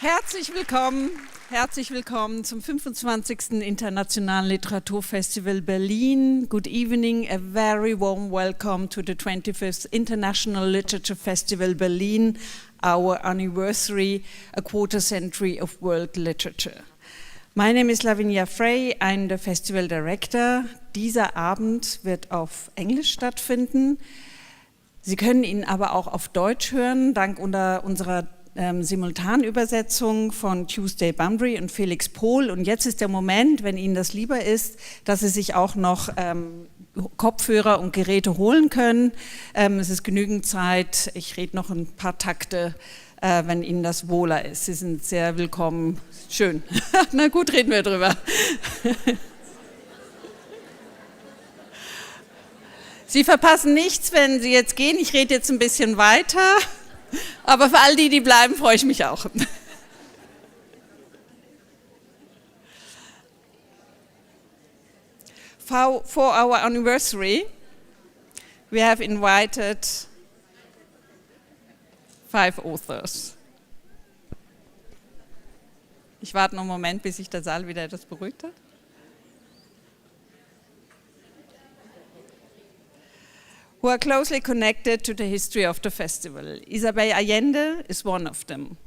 Herzlich willkommen zum 25. Internationalen Literaturfestival Berlin. Good evening, a very warm welcome to the 25th International Literature Festival Berlin, our anniversary, a quarter century of world literature. My name is Lavinia Frey, I'm the Festival Director. Dieser Abend wird auf Englisch stattfinden. Sie können ihn aber auch auf Deutsch hören, dank unserer Simultanübersetzung von Tuesday Bunbury und Felix Pohl. Und jetzt ist der Moment, wenn Ihnen das lieber ist, dass Sie sich auch noch Kopfhörer und Geräte holen können. Es ist genügend Zeit. Ich rede noch ein paar Takte, wenn Ihnen das wohler ist. Sie sind sehr willkommen. Schön. Na gut, reden wir drüber. Sie verpassen nichts, wenn Sie jetzt gehen. Ich rede jetzt ein bisschen weiter. Aber für all die, die bleiben, freue ich mich auch. For our anniversary, we have invited 5 authors. Ich warte noch einen Moment, bis sich der Saal wieder etwas beruhigt hat. Who are closely connected to the history of the festival. Isabel Allende is one of them.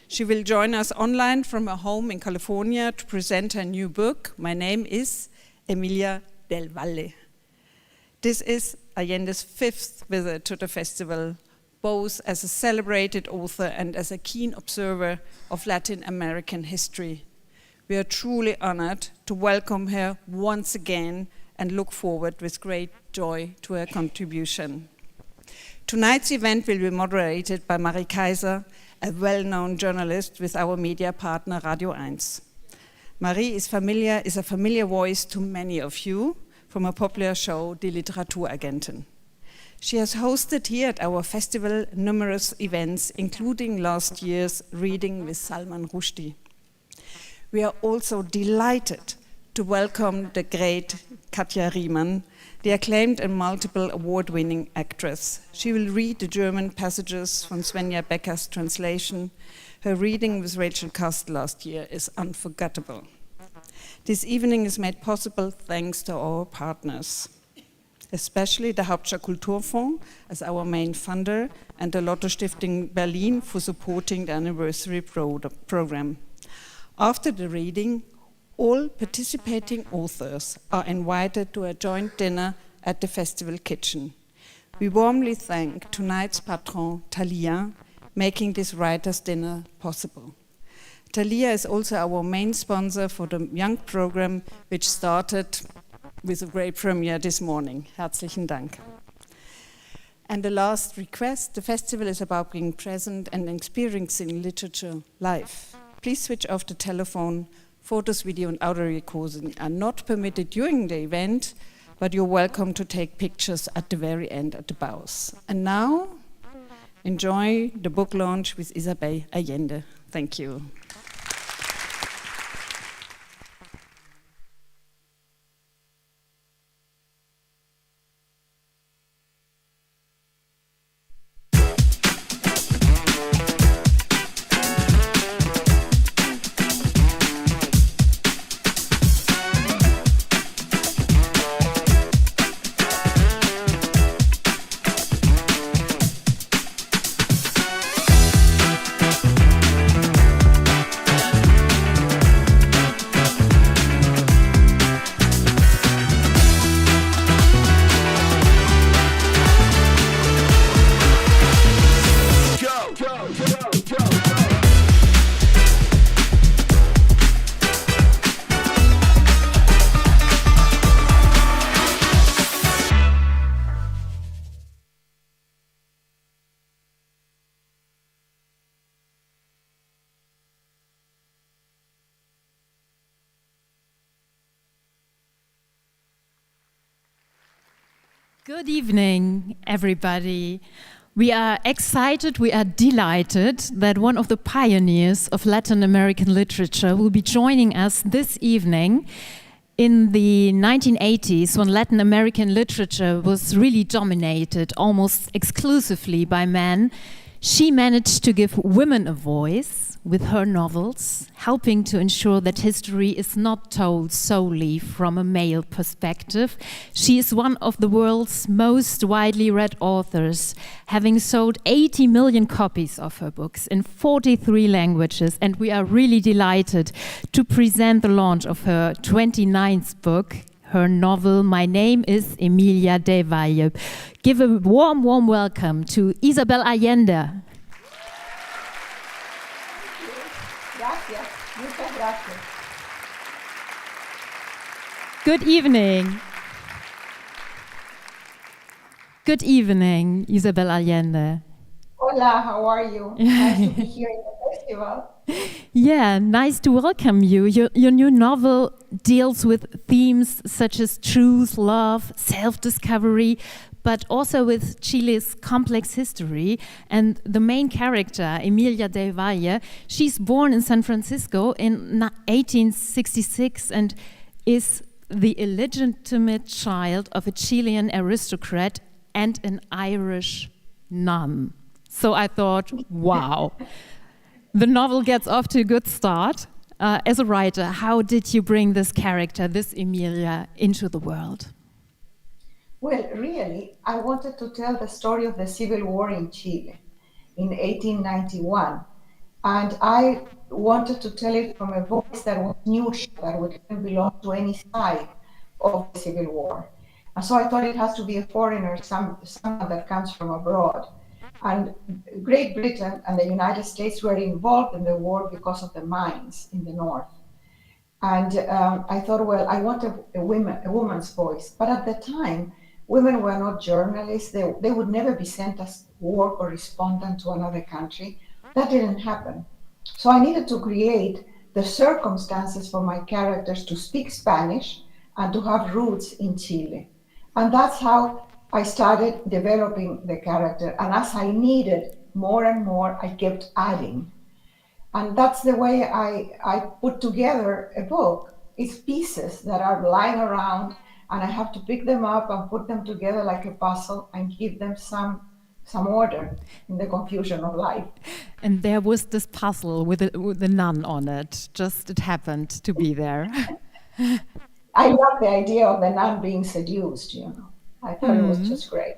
She will join us online from her home in California to present her new book. My name is Emilia del Valle. This is Allende's 5th visit to the festival, both as a celebrated author and as a keen observer of Latin American history. We are truly honored to welcome her once again and look forward with great joy to her contribution. Tonight's event will be moderated by Marie Kaiser, a well-known journalist with our media partner Radio 1. Marie is a familiar voice to many of you from a popular show, Die Literaturagentin. She has hosted here at our festival numerous events, including last year's Reading with Salman Rushdie. We are also delighted to welcome the great Katja Riemann, the acclaimed and multiple award-winning actress. She will read the German passages from Svenja Becker's translation. Her reading with Rachel Cust last year is unforgettable. This evening is made possible thanks to our partners, especially the Hauptstadt Kulturfonds as our main funder and the Lotto Stiftung Berlin for supporting the anniversary program. After the reading, all participating authors are invited to a joint dinner at the festival kitchen. We warmly thank tonight's patron, Thalia, making this writers' dinner possible. Thalia is also our main sponsor for the Young program, which started with a great premiere this morning. Herzlichen Dank. And the last request, the festival is about being present and experiencing literature live. Please switch off the telephone. Photos, video and audio recording are not permitted during the event, but you're welcome to take pictures at the very end at the bows. And now, enjoy the book launch with Isabel Allende. Thank you. Good evening, everybody. We are excited, we are delighted that one of the pioneers of Latin American literature will be joining us this evening. In the 1980s, when Latin American literature was really dominated almost exclusively by men, she managed to give women a voice. with her novels, helping to ensure that history is not told solely from a male perspective. She is one of the world's most widely read authors, having sold 80 million copies of her books in 43 languages, and we are really delighted to present the launch of her 29th book, her novel, My Name is Emilia del Valle. Give a warm, warm welcome to Isabel Allende. Gracias. Muchas gracias. Good evening. Good evening, Isabel Allende. Hola, how are you? Nice to be here in the festival. Yeah, nice to welcome you. Your new novel deals with themes such as truth, love, self-discovery, but also with Chile's complex history. And the main character, Emilia del Valle, she's born in San Francisco in 1866 and is the illegitimate child of a Chilean aristocrat and an Irish nun. So I thought, wow. The novel gets off to a good start. As a writer, how did you bring this character, this Emilia, into the world? Well, really, I wanted to tell the story of the Civil War in Chile in 1891. And I wanted to tell it from a voice that was neutral, that wouldn't belong to any side of the Civil War. And so I thought it has to be a foreigner, someone that comes from abroad. And Great Britain and the United States were involved in the war because of the mines in the north. And I thought, well, I want a woman's voice. But at the time, women were not journalists. They would never be sent as war correspondent to another country. That didn't happen. So I needed to create the circumstances for my characters to speak Spanish and to have roots in Chile. And that's how I started developing the character. And as I needed more and more, I kept adding. And that's the way I put together a book. It's pieces that are lying around, and I have to pick them up and put them together like a puzzle and give them some order in the confusion of life. And there was this puzzle with a nun on it. Just it happened to be there. I love the idea of the nun being seduced, you know. I thought it was just great.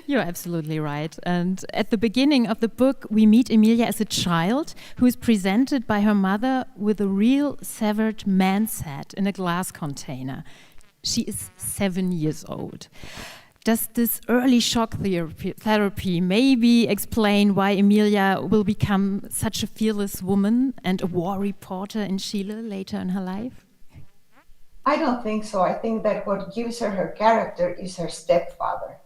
You're absolutely right. And at the beginning of the book, we meet Emilia as a child who is presented by her mother with a real severed man's head in a glass container. She is 7 years old. Does this early shock therapy maybe explain why Emilia will become such a fearless woman and a war reporter in Chile later in her life? I don't think so. I think that what gives her character is her stepfather,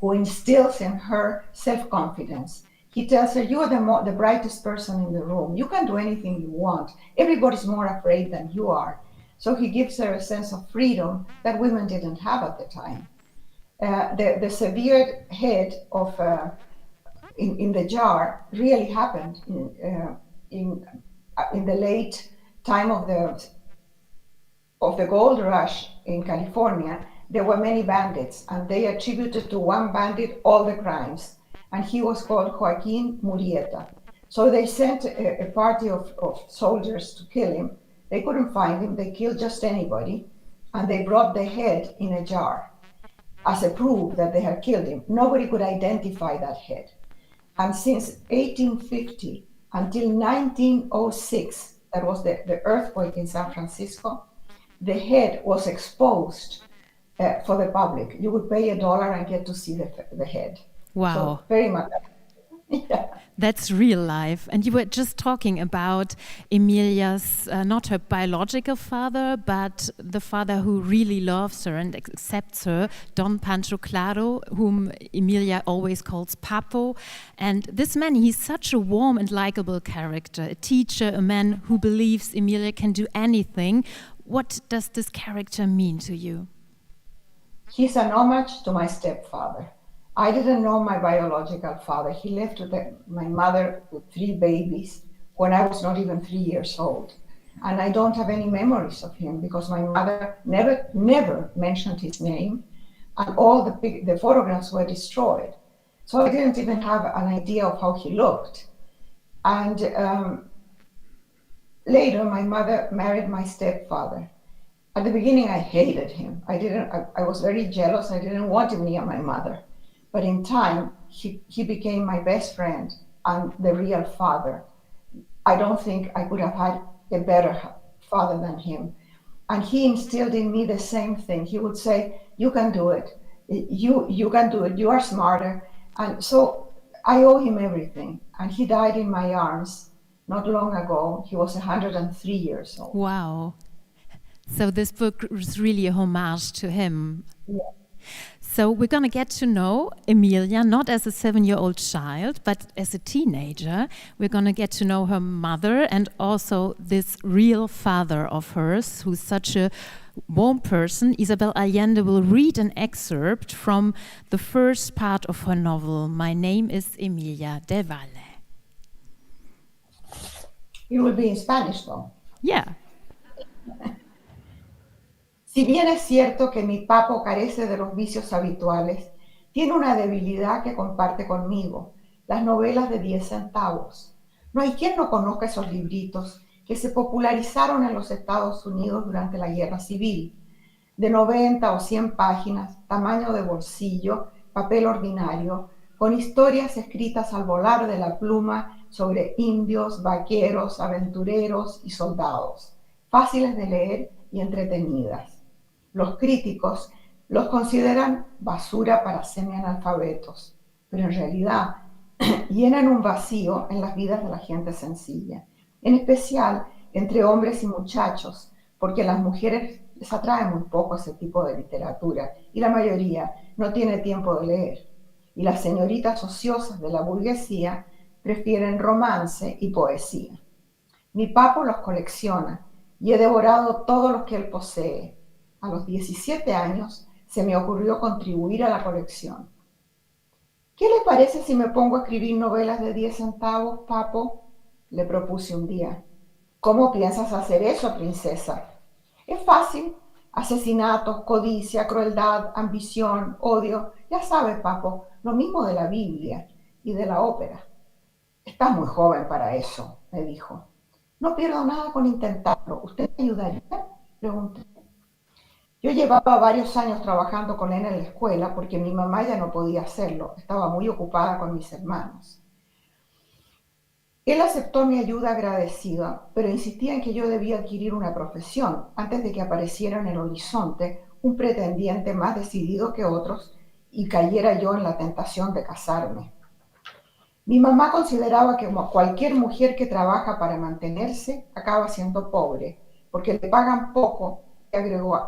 who instills in her self-confidence. He tells her, you are the brightest person in the room. You can do anything you want. Everybody's more afraid than you are. So he gives her a sense of freedom that women didn't have at the time. The severed head of in the jar really happened in the late time of the gold rush in California. There were many bandits, and they attributed to one bandit all the crimes, and he was called Joaquin Murrieta. So they sent a party of soldiers to kill him. They couldn't find him. They killed just anybody, and they brought the head in a jar as a proof that they had killed him. Nobody could identify that head. And since 1850 until 1906, that was the earthquake in San Francisco, the head was exposed for the public. You would pay $1 and get to see the head. Wow. So very much. Yeah. That's real life. And you were just talking about Emilia's, not her biological father, but the father who really loves her and accepts her, Don Pancho Claro, whom Emilia always calls Papo. And this man, he's such a warm and likable character, a teacher, a man who believes Emilia can do anything. What does this character mean to you? He's an homage to my stepfather. I didn't know my biological father. He left with my mother with 3 babies when I was not even 3 years old. And I don't have any memories of him because my mother never mentioned his name, and all the photographs were destroyed. So I didn't even have an idea of how he looked. And Later, my mother married my stepfather. At the beginning, I hated him. I was very jealous. I didn't want him near my mother. But in time, he became my best friend and the real father. I don't think I could have had a better father than him. And he instilled in me the same thing. He would say, you can do it. You can do it. You are smarter. And so I owe him everything. And he died in my arms not long ago. He was 103 years old. Wow. So this book is really a homage to him. Yeah. So we're going to get to know Emilia, not as a 7-year-old child, but as a teenager. We're going to get to know her mother and also this real father of hers, who's such a warm person. Isabel Allende will read an excerpt from the first part of her novel, My Name is Emilia del Valle. It will be in Spanish, though. Yeah. Si bien es cierto que mi papo carece de los vicios habituales, tiene una debilidad que comparte conmigo, las novelas de 10 centavos. No hay quien no conozca esos libritos que se popularizaron en los Estados Unidos durante la Guerra Civil, de 90 o 100 páginas, tamaño de bolsillo, papel ordinario, con historias escritas al volar de la pluma sobre indios, vaqueros, aventureros y soldados, fáciles de leer y entretenidas. Los críticos los consideran basura para semianalfabetos, pero en realidad llenan un vacío en las vidas de la gente sencilla, en especial entre hombres y muchachos, porque a las mujeres les atrae muy poco ese tipo de literatura y la mayoría no tiene tiempo de leer. Y las señoritas ociosas de la burguesía prefieren romance y poesía. Mi papo los colecciona y he devorado todos los que él posee. A los 17 años se me ocurrió contribuir a la colección. ¿Qué le parece si me pongo a escribir novelas de 10 centavos, papo? Le propuse un día. ¿Cómo piensas hacer eso, princesa? Es fácil. Asesinatos, codicia, crueldad, ambición, odio. Ya sabes, papo, lo mismo de la Biblia y de la ópera. Estás muy joven para eso, me dijo. No pierdo nada con intentarlo. ¿Usted me ayudaría? Pregunté. Yo llevaba varios años trabajando con él en la escuela porque mi mamá ya no podía hacerlo, estaba muy ocupada con mis hermanos. Él aceptó mi ayuda agradecida, pero insistía en que yo debía adquirir una profesión antes de que apareciera en el horizonte un pretendiente más decidido que otros y cayera yo en la tentación de casarme. Mi mamá consideraba que cualquier mujer que trabaja para mantenerse acaba siendo pobre, porque le pagan poco.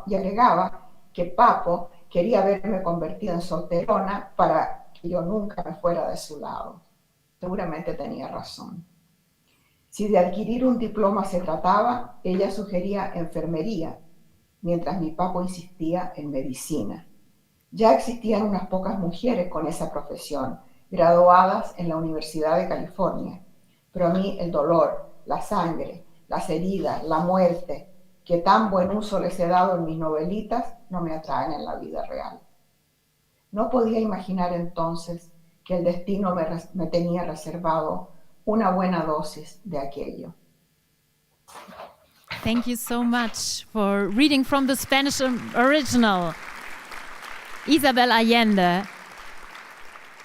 Y agregaba que papo quería verme convertida en solterona para que yo nunca me fuera de su lado. Seguramente tenía razón. Si de adquirir un diploma se trataba, ella sugería enfermería, mientras mi papo insistía en medicina. Ya existían unas pocas mujeres con esa profesión, graduadas en la Universidad de California, pero a mí el dolor, la sangre, las heridas, la muerte, que tan buen uso les he dado en mis novelitas, no me atraen en la vida real. No podía imaginar entonces que el destino me tenía reservado una buena dosis de aquello. Thank you so much for reading from the Spanish original, Isabel Allende.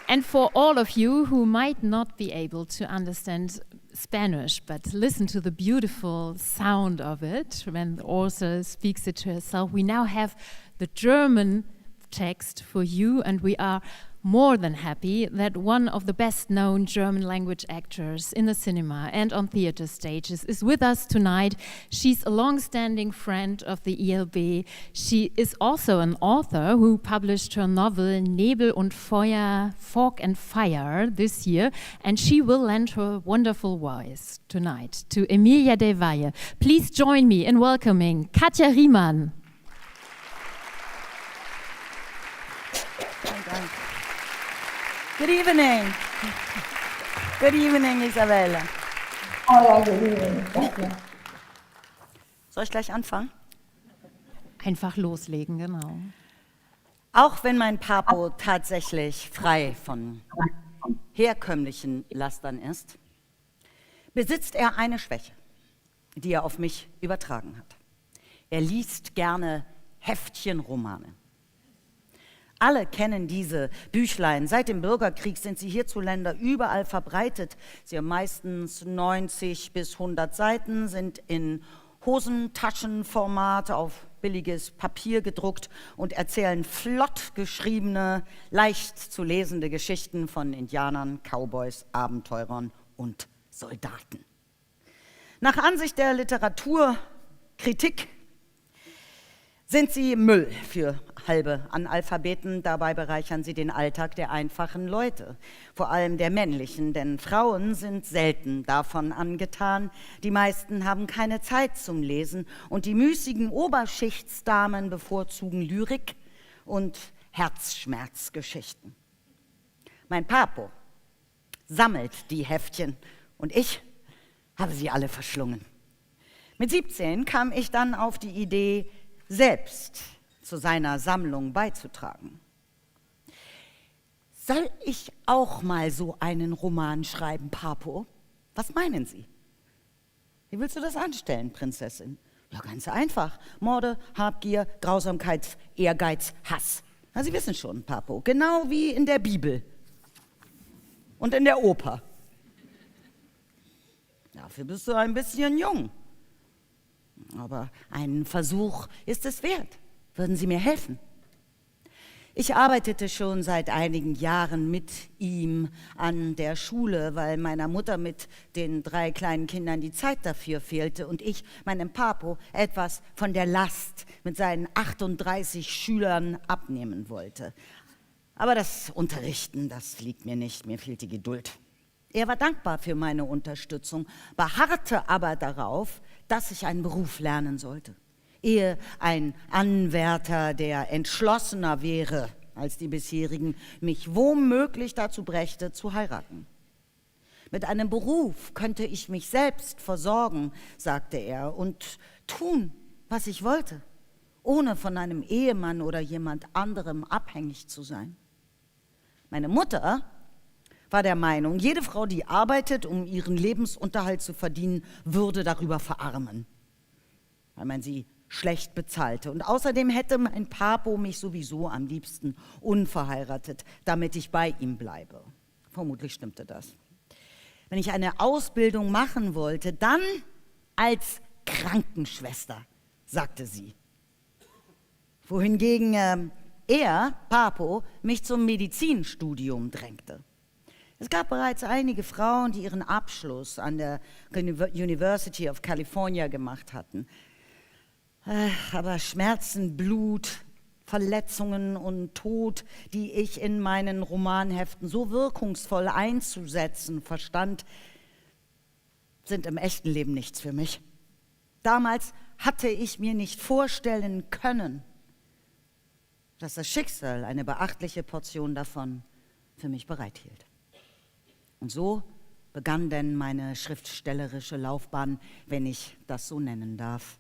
And for all of you who might not be able to understand Spanish, but listen to the beautiful sound of it when the author speaks it to herself, we now have the German text for you, and we are more than happy that one of the best-known German language actors in the cinema and on theater stages is with us tonight. She's a long-standing friend of the ELB. She is also an author who published her novel Nebel und Feuer, Fog and Fire this year, and she will lend her wonderful voice tonight to Emilia del Valle. Please join me in welcoming Katja Riemann. Good evening. Good evening, Isabella. Hola, good evening. Soll ich gleich anfangen? Einfach loslegen, genau. Auch wenn mein Papo tatsächlich frei von herkömmlichen Lastern ist, besitzt er eine Schwäche. die er auf mich übertragen hat. Er liest gerne Heftchenromane. Alle kennen diese Büchlein. Seit dem Bürgerkrieg sind sie hierzulande überall verbreitet. Sie haben meistens 90 bis 100 Seiten, sind in Hosentaschenformat auf billiges Papier gedruckt und erzählen flott geschriebene, leicht zu lesende Geschichten von Indianern, Cowboys, Abenteurern und Soldaten. Nach Ansicht der Literaturkritik sind sie Müll für halbe Analphabeten. Dabei bereichern sie den Alltag der einfachen Leute, vor allem der männlichen, denn Frauen sind selten davon angetan. Die meisten haben keine Zeit zum Lesen und die müßigen Oberschichtsdamen bevorzugen Lyrik und Herzschmerzgeschichten. Mein Papo sammelt die Heftchen und ich habe sie alle verschlungen. Mit 17 kam ich dann auf die Idee, selbst zu seiner Sammlung beizutragen. Soll ich auch mal so einen Roman schreiben, Papo? Was meinen Sie? Wie willst du das anstellen, Prinzessin? Ja, ganz einfach. Morde, Habgier, Grausamkeit, Ehrgeiz, Hass. Na, Sie wissen schon, Papo, genau wie in der Bibel und in der Oper. Dafür bist du ein bisschen jung. Aber einen Versuch ist es wert. Würden Sie mir helfen? Ich arbeitete schon seit einigen Jahren mit ihm an der Schule, weil meiner Mutter mit den 3 kleinen Kindern die Zeit dafür fehlte und ich meinem Papo etwas von der Last mit seinen 38 Schülern abnehmen wollte. Aber das Unterrichten, das liegt mir nicht, mir fehlt die Geduld. Er war dankbar für meine Unterstützung, beharrte aber darauf, dass ich einen Beruf lernen sollte. Ehe ein Anwärter, der entschlossener wäre als die bisherigen, mich womöglich dazu brächte, zu heiraten. Mit einem Beruf könnte ich mich selbst versorgen, sagte er, und tun, was ich wollte, ohne von einem Ehemann oder jemand anderem abhängig zu sein. Meine Mutter war der Meinung, jede Frau, die arbeitet, um ihren Lebensunterhalt zu verdienen, würde darüber verarmen, weil man sie schlecht bezahlte. Und außerdem hätte mein Papo mich sowieso am liebsten unverheiratet, damit ich bei ihm bleibe. Vermutlich stimmte das. Wenn ich eine Ausbildung machen wollte, dann als Krankenschwester, sagte sie. Wohingegen er, Papo, mich zum Medizinstudium drängte. Es gab bereits einige Frauen, die ihren Abschluss an der University of California gemacht hatten. Aber Schmerzen, Blut, Verletzungen und Tod, die ich in meinen Romanheften so wirkungsvoll einzusetzen verstand, sind im echten Leben nichts für mich. Damals hatte ich mir nicht vorstellen können, dass das Schicksal eine beachtliche Portion davon für mich bereithielt. Und so begann denn meine schriftstellerische Laufbahn, wenn ich das so nennen darf.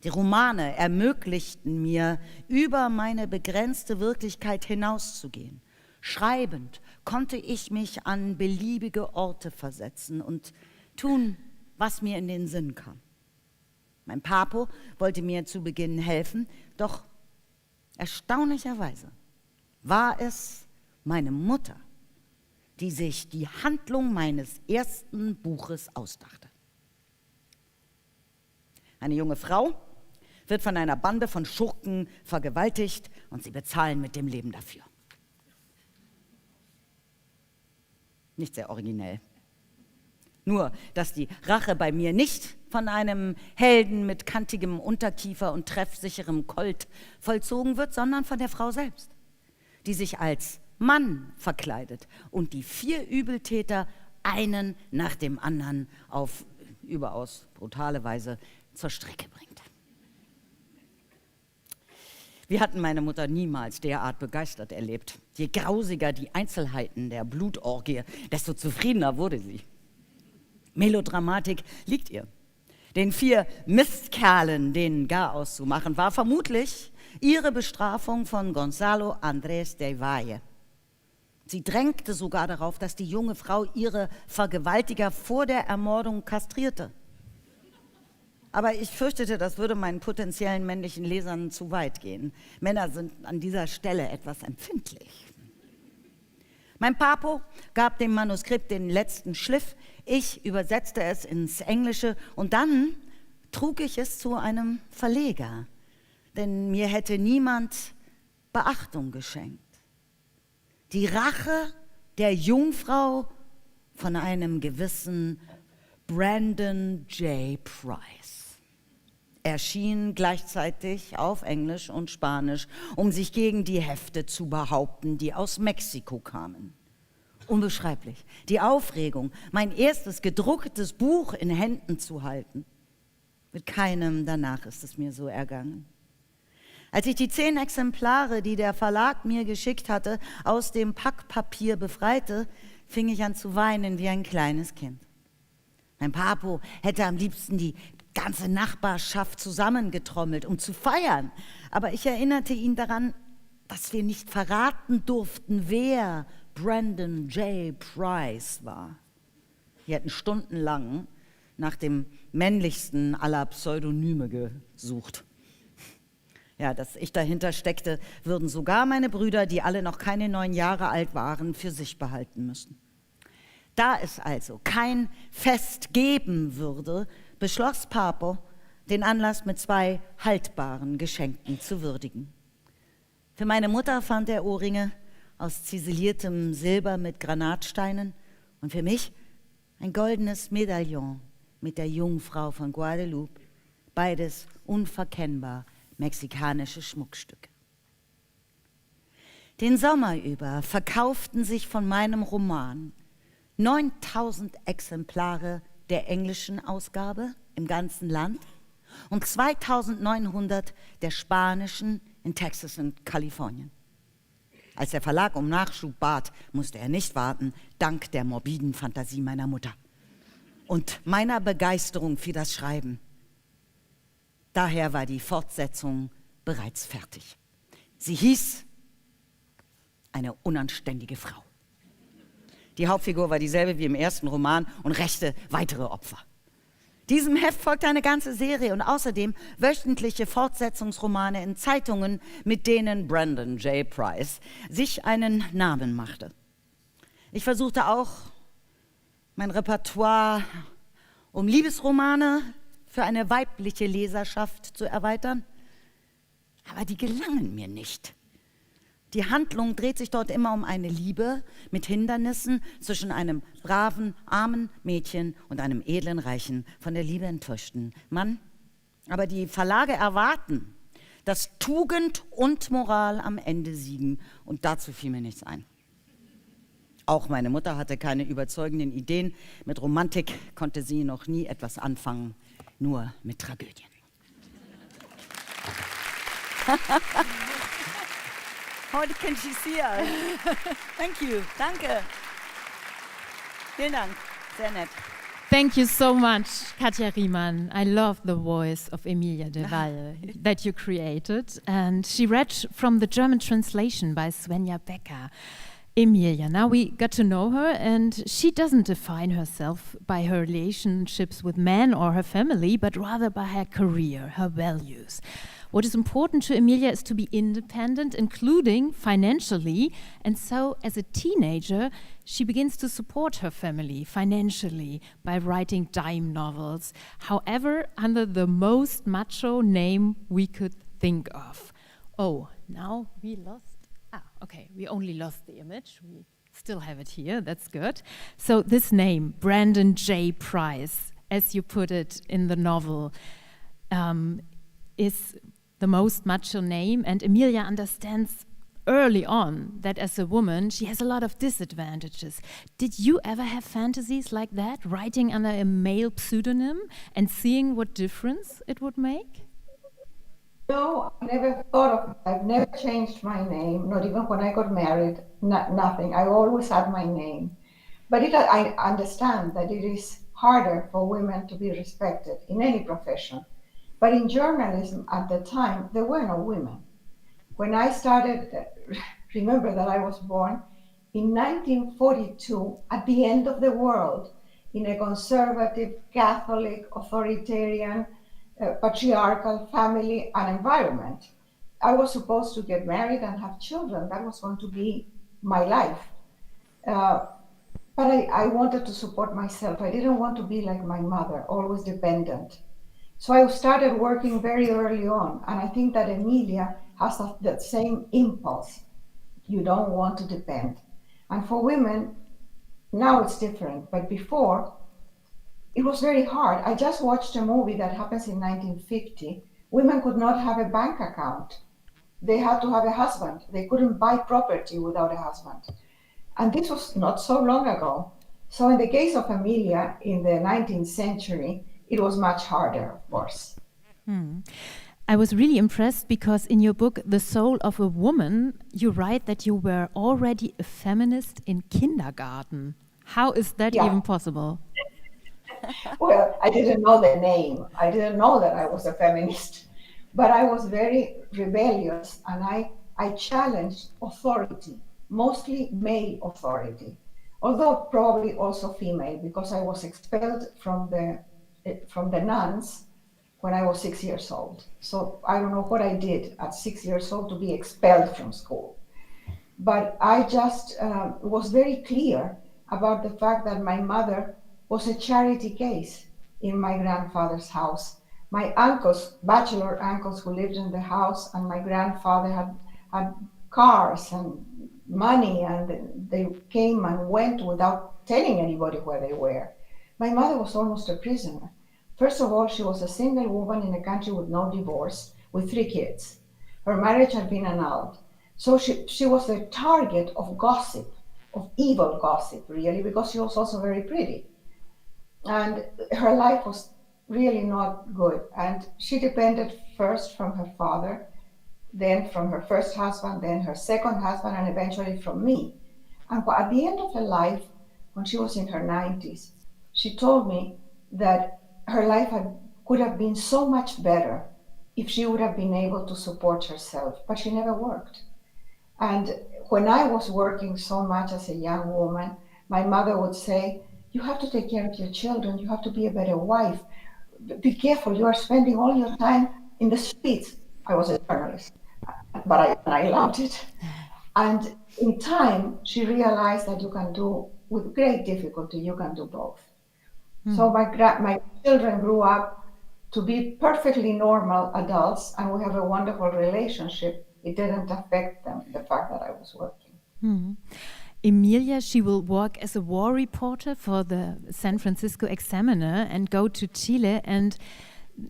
Die Romane ermöglichten mir, über meine begrenzte Wirklichkeit hinauszugehen. Schreibend konnte ich mich an beliebige Orte versetzen und tun, was mir in den Sinn kam. Mein Papo wollte mir zu Beginn helfen, doch erstaunlicherweise war es meine Mutter, die sich die Handlung meines ersten Buches ausdachte. Eine junge Frau wird von einer Bande von Schurken vergewaltigt und sie bezahlen mit dem Leben dafür. Nicht sehr originell. Nur, dass die Rache bei mir nicht von einem Helden mit kantigem Unterkiefer und treffsicherem Colt vollzogen wird, sondern von der Frau selbst, die sich als Mann verkleidet und die 4 Übeltäter einen nach dem anderen auf überaus brutale Weise zur Strecke bringt. Wir hatten meine Mutter niemals derart begeistert erlebt. Je grausiger die Einzelheiten der Blutorgie, desto zufriedener wurde sie. Melodramatik liegt ihr. Den 4 Mistkerlen den Garaus zu machen, war vermutlich ihre Bestrafung von Gonzalo Andrés del Valle. Sie drängte sogar darauf, dass die junge Frau ihre Vergewaltiger vor der Ermordung kastrierte. Aber ich fürchtete, das würde meinen potenziellen männlichen Lesern zu weit gehen. Männer sind an dieser Stelle etwas empfindlich. Mein Papo gab dem Manuskript den letzten Schliff, ich übersetzte es ins Englische und dann trug ich es zu einem Verleger, denn mir hätte niemand Beachtung geschenkt. Die Rache der Jungfrau von einem gewissen Brandon J. Price erschien gleichzeitig auf Englisch und Spanisch, um sich gegen die Hefte zu behaupten, die aus Mexiko kamen. Unbeschreiblich. Die Aufregung, mein erstes gedrucktes Buch in Händen zu halten. Mit keinem danach ist es mir so ergangen. Als ich die 10 Exemplare, die der Verlag mir geschickt hatte, aus dem Packpapier befreite, fing ich an zu weinen wie ein kleines Kind. Mein Papo hätte am liebsten die ganze Nachbarschaft zusammengetrommelt, um zu feiern. Aber ich erinnerte ihn daran, dass wir nicht verraten durften, wer Brandon J. Price war. Wir hätten stundenlang nach dem männlichsten aller Pseudonyme gesucht. Ja, dass ich dahinter steckte, würden sogar meine Brüder, die alle noch keine 9 Jahre alt waren, für sich behalten müssen. Da es also kein Fest geben würde, beschloss Papo, den Anlass mit 2 haltbaren Geschenken zu würdigen. Für meine Mutter fand er Ohrringe aus ziseliertem Silber mit Granatsteinen und für mich ein goldenes Medaillon mit der Jungfrau von Guadeloupe, beides unverkennbar mexikanische Schmuckstücke. Den Sommer über verkauften sich von meinem Roman 9000 Exemplare der englischen Ausgabe im ganzen Land und 2900 der spanischen in Texas und Kalifornien. Als der Verlag um Nachschub bat, musste er nicht warten, dank der morbiden Fantasie meiner Mutter und meiner Begeisterung für das Schreiben. Daher war die Fortsetzung bereits fertig. Sie hieß Eine unanständige Frau. Die Hauptfigur war dieselbe wie im ersten Roman und rächte weitere Opfer. Diesem Heft folgte eine ganze Serie und außerdem wöchentliche Fortsetzungsromane in Zeitungen, mit denen Brandon J. Price sich einen Namen machte. Ich versuchte auch, mein Repertoire um Liebesromane für eine weibliche Leserschaft zu erweitern, aber die gelangen mir nicht. Die Handlung dreht sich dort immer um eine Liebe mit Hindernissen zwischen einem braven, armen Mädchen und einem edlen, reichen, von der Liebe enttäuschten Mann. Aber die Verlage erwarten, dass Tugend und Moral am Ende siegen und dazu fiel mir nichts ein. Auch meine Mutter hatte keine überzeugenden Ideen. Mit Romantik konnte sie noch nie etwas anfangen, nur mit Tragödien. Heute kann sie sehen. Thank you. Danke. Vielen Dank. Sehr nett. Thank you so much, Katja Riemann. I love the voice of Emilia del Valle that you created. And she read from the German translation by Svenja Becker. Emilia, now we got to know her, and she doesn't define herself by her relationships with men or her family, but rather by her career, her values. What is important to Emilia is to be independent, including financially, and so as a teenager, she begins to support her family financially by writing dime novels, however, under the most macho name we could think of. Oh, now we lost. Okay, we only lost the image. We still have it here, that's good. So this name, Brandon J. Price, as you put it in the novel, is the most macho name, and Emilia understands early on that as a woman, she has a lot of disadvantages. Did you ever have fantasies like that, writing under a male pseudonym and seeing what difference it would make? No, I never thought of it. I've never changed my name, not even when I got married, nothing. I always had my name. But I understand that it is harder for women to be respected in any profession. But in journalism at the time, there were no women. When I started, remember that I was born in 1942, at the end of the world, in a conservative, Catholic, authoritarian patriarchal family and environment. I was supposed to get married and have children. That was going to be my life. But I wanted to support myself. I didn't want to be like my mother, always dependent. So I started working very early on. And I think that Emilia has that same impulse. You don't want to depend. And for women, now it's different. But before, it was very hard. I just watched a movie that happens in 1950. Women could not have a bank account. They had to have a husband. They couldn't buy property without a husband. And this was not so long ago. So in the case of Emilia in the 19th century, it was much harder, of course. I was really impressed because in your book, The Soul of a Woman, you write that you were already a feminist in kindergarten. How is that even possible? Well, I didn't know the name. I didn't know that I was a feminist. But I was very rebellious and I challenged authority. Mostly male authority, although probably also female, because I was expelled from the nuns when I was 6 years old. So I don't know what I did at 6 years old to be expelled from school. But I just was very clear about the fact that my mother was a charity case in my grandfather's house. My uncles, bachelor uncles who lived in the house, and my grandfather had cars and money, and they came and went without telling anybody where they were. My mother was almost a prisoner. First of all, she was a single woman in a country with no divorce, with 3 kids. Her marriage had been annulled. So she was the target of gossip, of evil gossip, really, because she was also very pretty. And her life was really not good. And she depended first from her father, then from her first husband, then her second husband, and eventually from me. And at the end of her life, when she was in her 90s, she told me that her life could have been so much better if she would have been able to support herself, but she never worked. And when I was working so much as a young woman, my mother would say, you have to take care of your children, you have to be a better wife. Be careful, you are spending all your time in the streets. I was a journalist, but I loved it. And in time, she realized that you can do, with great difficulty, you can do both. So my children grew up to be perfectly normal adults, and we have a wonderful relationship. It didn't affect them, the fact that I was working. Emilia, she will work as a war reporter for the San Francisco Examiner and go to Chile, and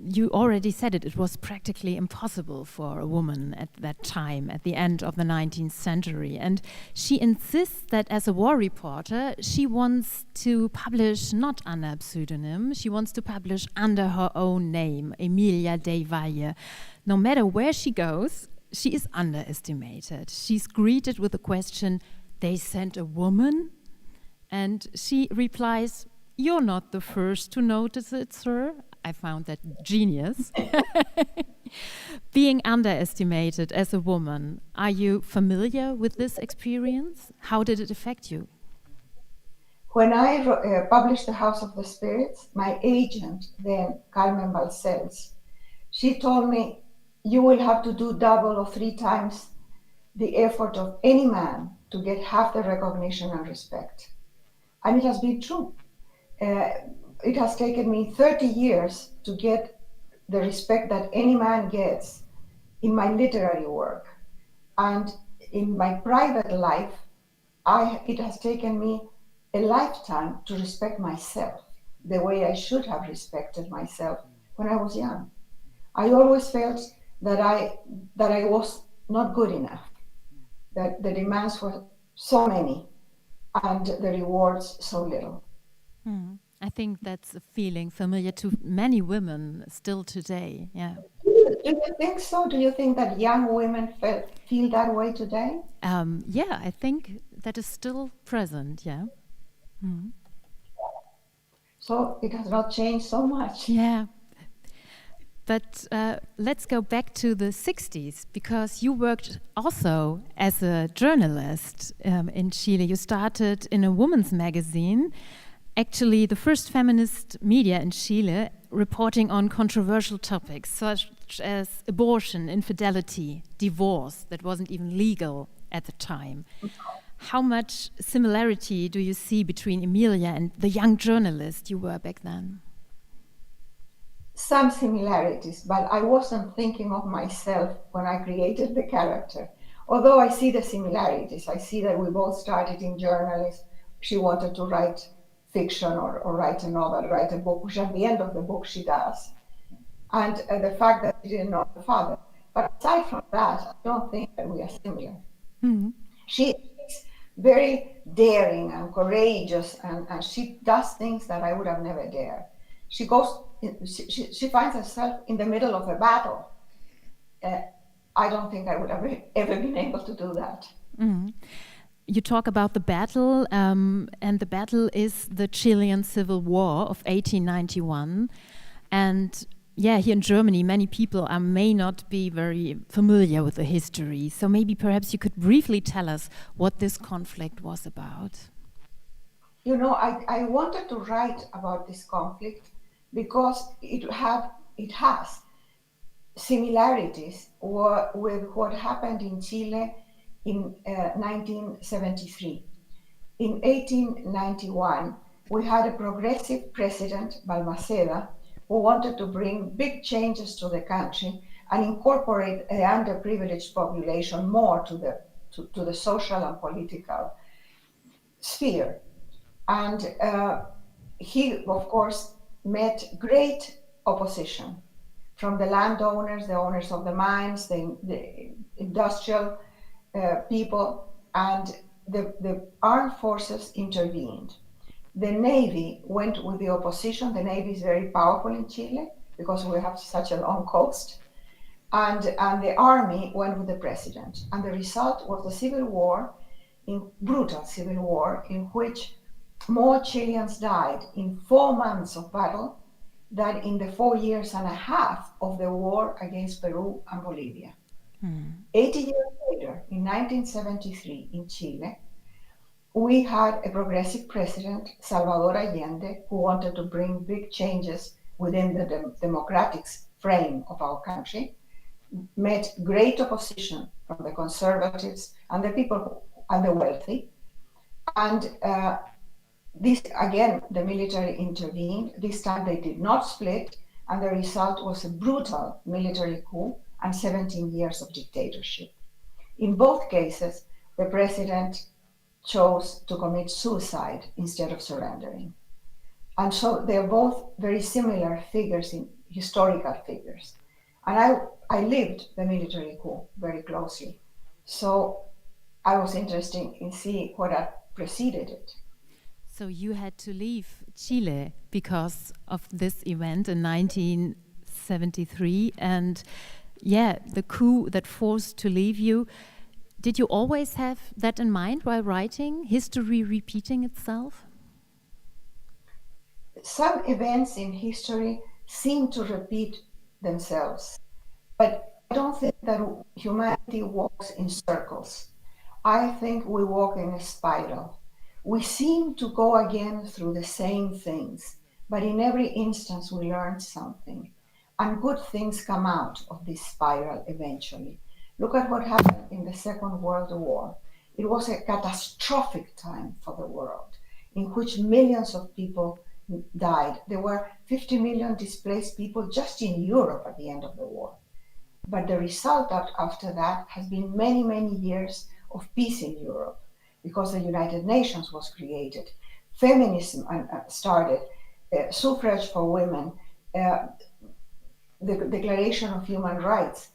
you already said it was practically impossible for a woman at that time, at the end of the 19th century. And she insists that as a war reporter, she wants to publish not under a pseudonym, she wants to publish under her own name, Emilia del Valle. No matter where she goes, she is underestimated. She's greeted with the question, "They sent a woman?" And she replies, "You're not the first to notice it, sir." I found that genius. Being underestimated as a woman, are you familiar with this experience? How did it affect you? When I published The House of the Spirits, my agent then, Carmen Balcells, she told me, you will have to do double or 3 times the effort of any man to get half the recognition and respect. And it has been true. It has taken me 30 years to get the respect that any man gets in my literary work. And in my private life, it has taken me a lifetime to respect myself the way I should have respected myself when I was young. I always felt that I was not good enough, that the demands were so many and the rewards so little. I think that's a feeling familiar to many women still today. Yeah. Do you think so? Do you think that young women feel that way today? Yeah, I think that is still present. Yeah. So it has not changed so much. Yeah. But let's go back to the 60s, because you worked also as a journalist in Chile. You started in a woman's magazine, actually the first feminist media in Chile, reporting on controversial topics such as abortion, infidelity, divorce, that wasn't even legal at the time. How much similarity do you see between Emilia and the young journalist you were back then? Some similarities, but I wasn't thinking of myself when I created the character. Although I see the similarities, I see that we both started in journalism. She wanted to write fiction or write a novel, write a book, which at the end of the book she does. And the fact that she didn't know her father. But aside from that, I don't think that we are similar. Mm-hmm. She is very daring and courageous, and she does things that I would have never dared. She finds herself in the middle of a battle. I don't think I would have ever been able to do that. Mm. You talk about the battle, and the battle is the Chilean Civil War of 1891. And yeah, here in Germany, many people may not be very familiar with the history. So maybe perhaps you could briefly tell us what this conflict was about. You know, I wanted to write about this conflict because it has similarities with what happened in Chile in 1973. In 1891, we had a progressive president, Balmaceda, who wanted to bring big changes to the country and incorporate the underprivileged population more to the social and political sphere. And he, of course, met great opposition from the landowners, the owners of the mines, the industrial people, and the armed forces intervened. The Navy went with the opposition. The Navy is very powerful in Chile because we have such a long coast. And the army went with the president. And the result was a civil war, brutal civil war, in which more Chileans died in 4 months of battle than in the 4 years and a half of the war against Peru and Bolivia. 80 years later, in 1973, in Chile, we had a progressive president, Salvador Allende, who wanted to bring big changes within the democratic frame of our country, met great opposition from the conservatives and the people and the wealthy. And this, again, the military intervened. This time they did not split, and the result was a brutal military coup and 17 years of dictatorship. In both cases, the president chose to commit suicide instead of surrendering. And so they're both very similar figures, in historical figures. And I lived the military coup very closely. So I was interested in seeing what had preceded it. So you had to leave Chile because of this event in 1973, and yeah, the coup that forced to leave you. Did you always have that in mind while writing, history repeating itself? Some events in history seem to repeat themselves, but I don't think that humanity walks in circles. I think we walk in a spiral. We seem to go again through the same things, but in every instance we learn something, and good things come out of this spiral eventually. Look at what happened in the Second World War. It was a catastrophic time for the world, in which millions of people died. There were 50 million displaced people just in Europe at the end of the war. But the result after that has been many, many years of peace in Europe, because the United Nations was created. Feminism started, suffrage for women, the Declaration of Human Rights.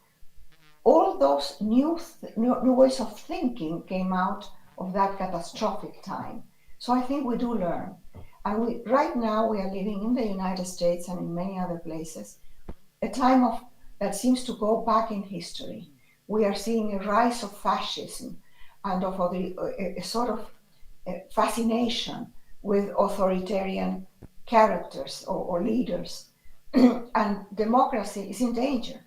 All those new ways of thinking came out of that catastrophic time. So I think we do learn. And right now we are living in the United States and in many other places, a time that seems to go back in history. We are seeing a rise of fascism and of a sort of fascination with authoritarian characters or leaders. And democracy is in danger.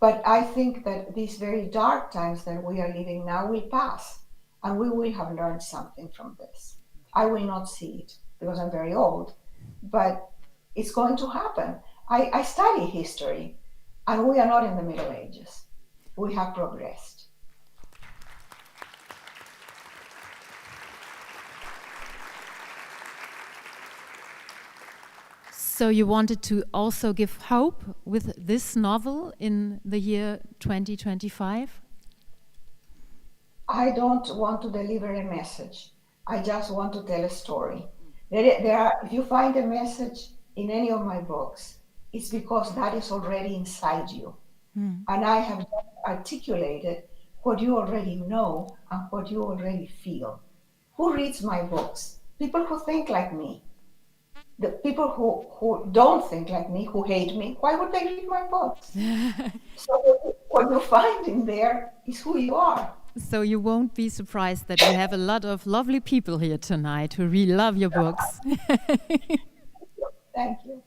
But I think that these very dark times that we are living now will pass, and we will have learned something from this. I will not see it because I'm very old, but It's going to happen. I study history, and we are not in the Middle Ages. We have progressed. So you wanted to also give hope with this novel in the year 2025? I don't want to deliver a message. I just want to tell a story. If you find a message in any of my books, it's because that is already inside you. And I have articulated what you already know and what you already feel. Who reads my books? People who think like me. The people who don't think like me, who hate me, why would they read my books? So what you find in there is who you are. So you won't be surprised that we have a lot of lovely people here tonight who really love your books. Thank you.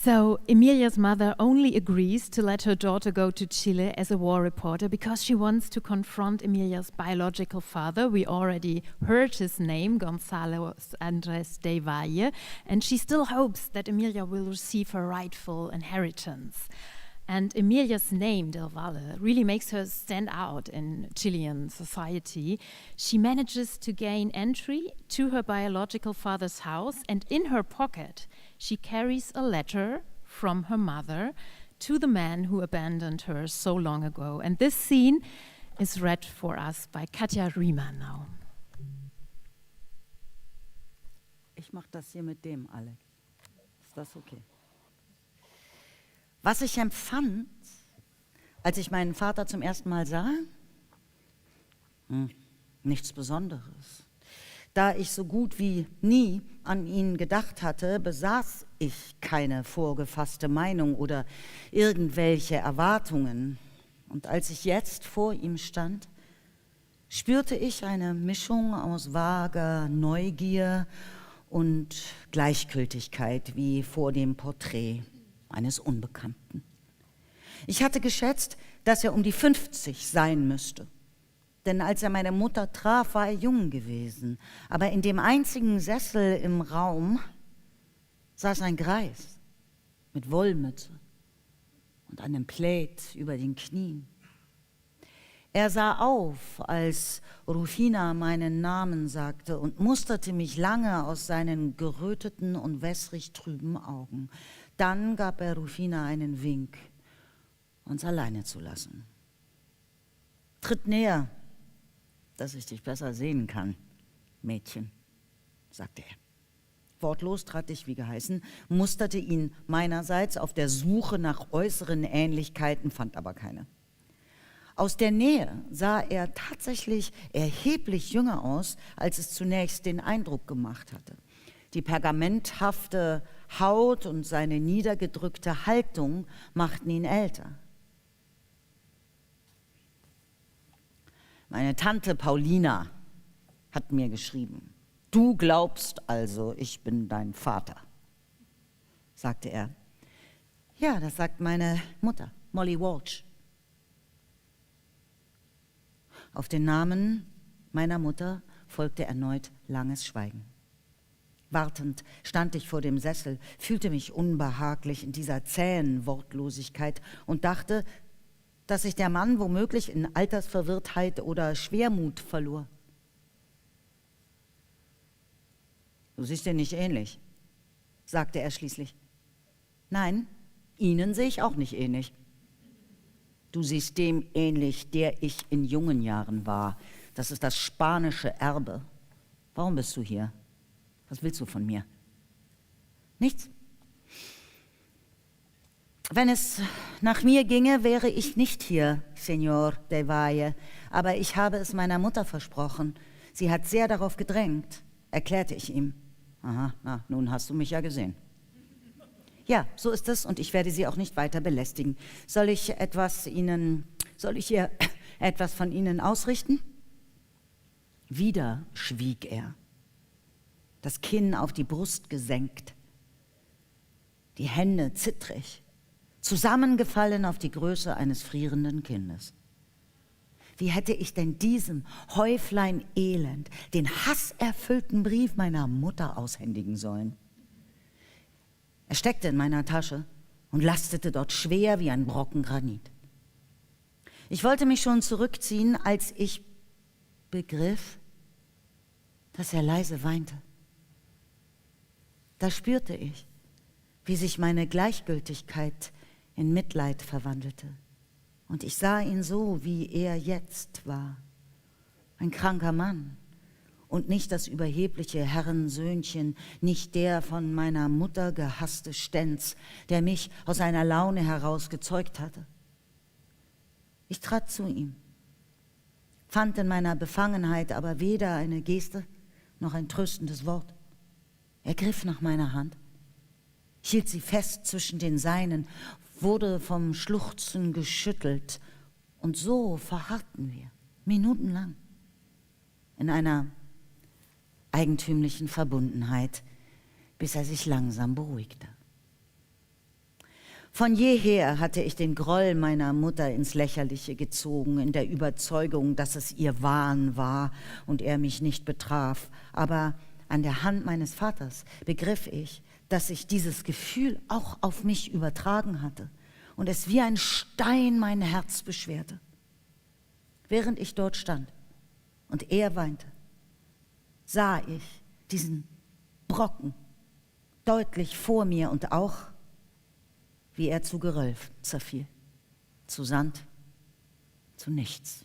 So Emilia's mother only agrees to let her daughter go to Chile as a war reporter because she wants to confront Emilia's biological father. We already heard his name, Gonzalo Andrés del Valle, and she still hopes that Emilia will receive her rightful inheritance. And Emilia's name, Del Valle, really makes her stand out in Chilean society. She manages to gain entry to her biological father's house, and in her pocket, she carries a letter from her mother to the man who abandoned her so long ago. And this scene is read for us by Katja Riemann now. Ich mach das hier mit dem, Alex. Ist das okay? Was ich empfand, als ich meinen Vater zum ersten Mal sah? Nichts Besonderes. Da ich so gut wie nie an ihn gedacht hatte, besaß ich keine vorgefasste Meinung oder irgendwelche Erwartungen. Und als ich jetzt vor ihm stand, spürte ich eine Mischung aus vager Neugier und Gleichgültigkeit wie vor dem Porträt eines Unbekannten. Ich hatte geschätzt, dass er um die 50 sein müsste. Denn als er meine Mutter traf, war er jung gewesen. Aber in dem einzigen Sessel im Raum saß ein Greis mit Wollmütze und einem Plaid über den Knien. Er sah auf, als Rufina meinen Namen sagte und musterte mich lange aus seinen geröteten und wässrig trüben Augen. Dann gab er Rufina einen Wink, uns alleine zu lassen. Tritt näher, dass ich dich besser sehen kann, Mädchen, sagte er. Wortlos trat ich wie geheißen, musterte ihn meinerseits auf der Suche nach äußeren Ähnlichkeiten, fand aber keine. Aus der Nähe sah er tatsächlich erheblich jünger aus, als es zunächst den Eindruck gemacht hatte. Die pergamenthafte Haut und seine niedergedrückte Haltung machten ihn älter. Meine Tante Paulina hat mir geschrieben, du glaubst also, ich bin dein Vater, sagte er. Ja, das sagt meine Mutter, Molly Walsh. Auf den Namen meiner Mutter folgte erneut langes Schweigen. Wartend stand ich vor dem Sessel, fühlte mich unbehaglich in dieser zähen Wortlosigkeit und dachte, dass sich der Mann womöglich in Altersverwirrtheit oder Schwermut verlor. Du siehst dir nicht ähnlich, sagte er schließlich. Nein, Ihnen sehe ich auch nicht ähnlich. Du siehst dem ähnlich, der ich in jungen Jahren war. Das ist das spanische Erbe. Warum bist du hier? Was willst du von mir? Nichts. Wenn es nach mir ginge, wäre ich nicht hier, Señor del Valle. Aber ich habe es meiner Mutter versprochen. Sie hat sehr darauf gedrängt, erklärte ich ihm. Aha, na, nun hast du mich ja gesehen. Ja, so ist es und ich werde Sie auch nicht weiter belästigen. Soll ich ihr etwas von Ihnen ausrichten? Wieder schwieg er, das Kinn auf die Brust gesenkt, die Hände zittrig, zusammengefallen auf die Größe eines frierenden Kindes. Wie hätte ich denn diesem Häuflein Elend den hasserfüllten Brief meiner Mutter aushändigen sollen? Er steckte in meiner Tasche und lastete dort schwer wie ein Brocken Granit. Ich wollte mich schon zurückziehen, als ich begriff, dass er leise weinte. Da spürte ich, wie sich meine Gleichgültigkeit in Mitleid verwandelte. Und ich sah ihn so, wie er jetzt war. Ein kranker Mann und nicht das überhebliche Herrensöhnchen, nicht der von meiner Mutter gehasste Stenz, der mich aus einer Laune heraus gezeugt hatte. Ich trat zu ihm, fand in meiner Befangenheit aber weder eine Geste noch ein tröstendes Wort. Er griff nach meiner Hand, hielt sie fest zwischen den seinen, wurde vom Schluchzen geschüttelt und so verharrten wir, minutenlang, in einer eigentümlichen Verbundenheit, bis er sich langsam beruhigte. Von jeher hatte ich den Groll meiner Mutter ins Lächerliche gezogen, in der Überzeugung, dass es ihr Wahn war und er mich nicht betraf. Aber an der Hand meines Vaters begriff ich, dass sich dieses Gefühl auch auf mich übertragen hatte und es wie ein Stein mein Herz beschwerte. Während ich dort stand und er weinte, sah ich diesen Brocken deutlich vor mir und auch, wie er zu Geröll zerfiel, zu Sand, zu nichts.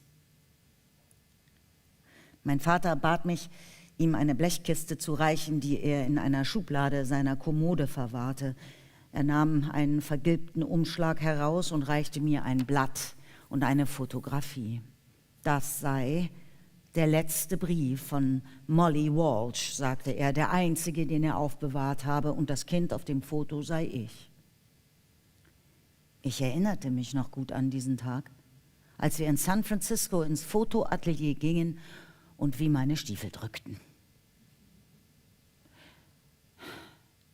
Mein Vater bat mich, ihm eine Blechkiste zu reichen, die er in einer Schublade seiner Kommode verwahrte. Er nahm einen vergilbten Umschlag heraus und reichte mir ein Blatt und eine Fotografie. Das sei der letzte Brief von Molly Walsh, sagte er, der einzige, den er aufbewahrt habe, und das Kind auf dem Foto sei ich. Ich erinnerte mich noch gut an diesen Tag, als wir in San Francisco ins Fotoatelier gingen und wie meine Stiefel drückten.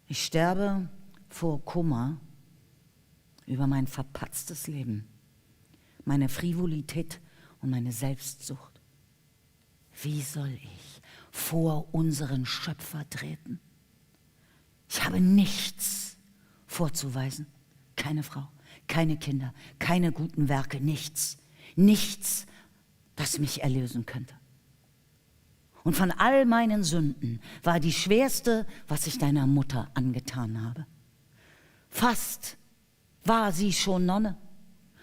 Ich sterbe vor Kummer über mein verpatztes Leben, meine Frivolität und meine Selbstsucht. Wie soll ich vor unseren Schöpfer treten? Ich habe nichts vorzuweisen, keine Frau, keine Kinder, keine guten Werke, nichts, nichts, das mich erlösen könnte. Und von all meinen Sünden war die schwerste, was ich deiner Mutter angetan habe. Fast war sie schon Nonne,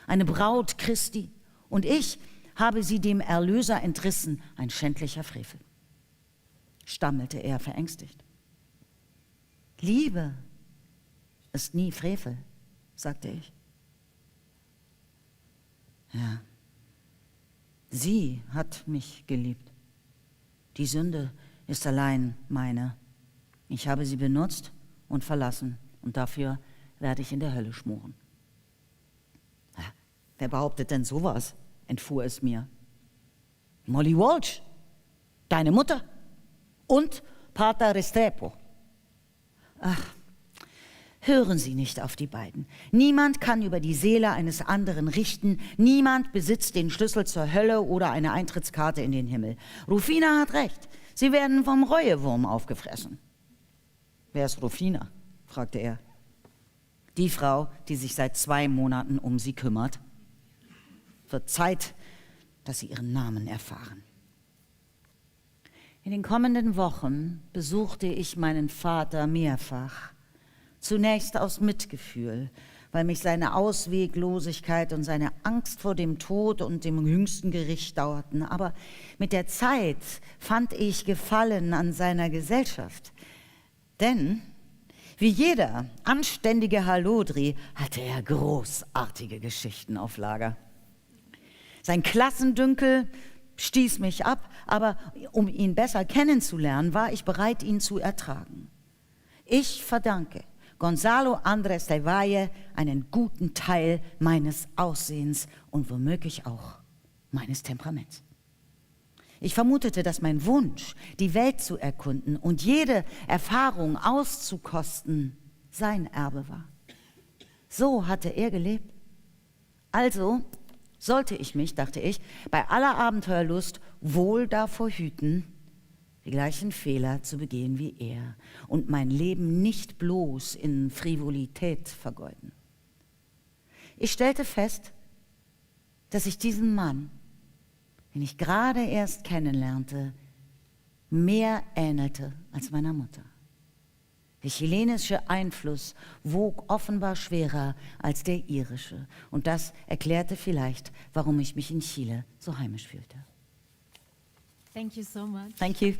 eine Braut Christi, und ich habe sie dem Erlöser entrissen, ein schändlicher Frevel, stammelte er verängstigt. Liebe ist nie Frevel, sagte ich. Ja, sie hat mich geliebt. Die Sünde ist allein meine. Ich habe sie benutzt und verlassen und dafür werde ich in der Hölle schmoren. Ja, wer behauptet denn sowas? Entfuhr es mir. Molly Walsh, deine Mutter und Pater Restrepo. Ach, hören Sie nicht auf die beiden. Niemand kann über die Seele eines anderen richten. Niemand besitzt den Schlüssel zur Hölle oder eine Eintrittskarte in den Himmel. Rufina hat recht. Sie werden vom Reuewurm aufgefressen. Wer ist Rufina? Fragte er. Die Frau, die sich seit 2 Monaten um sie kümmert. Wird Zeit, dass Sie ihren Namen erfahren. In den kommenden Wochen besuchte ich meinen Vater mehrfach. Zunächst aus Mitgefühl, weil mich seine Ausweglosigkeit und seine Angst vor dem Tod und dem jüngsten Gericht dauerten. Aber mit der Zeit fand ich Gefallen an seiner Gesellschaft. Denn wie jeder anständige Hallodri hatte er großartige Geschichten auf Lager. Sein Klassendünkel stieß mich ab, aber um ihn besser kennenzulernen, war ich bereit, ihn zu ertragen. Ich verdanke Gonzalo Andrés del Valle einen guten Teil meines Aussehens und womöglich auch meines Temperaments. Ich vermutete, dass mein Wunsch, die Welt zu erkunden und jede Erfahrung auszukosten, sein Erbe war. So hatte er gelebt. Also sollte ich mich, dachte ich, bei aller Abenteuerlust wohl davor hüten, die gleichen Fehler zu begehen wie er und mein Leben nicht bloß in Frivolität vergeuden. Ich stellte fest, dass ich diesen Mann, den ich gerade erst kennenlernte, mehr ähnelte als meiner Mutter. Der chilenische Einfluss wog offenbar schwerer als der irische. Und das erklärte vielleicht, warum ich mich in Chile so heimisch fühlte. Thank you so much. Thank you.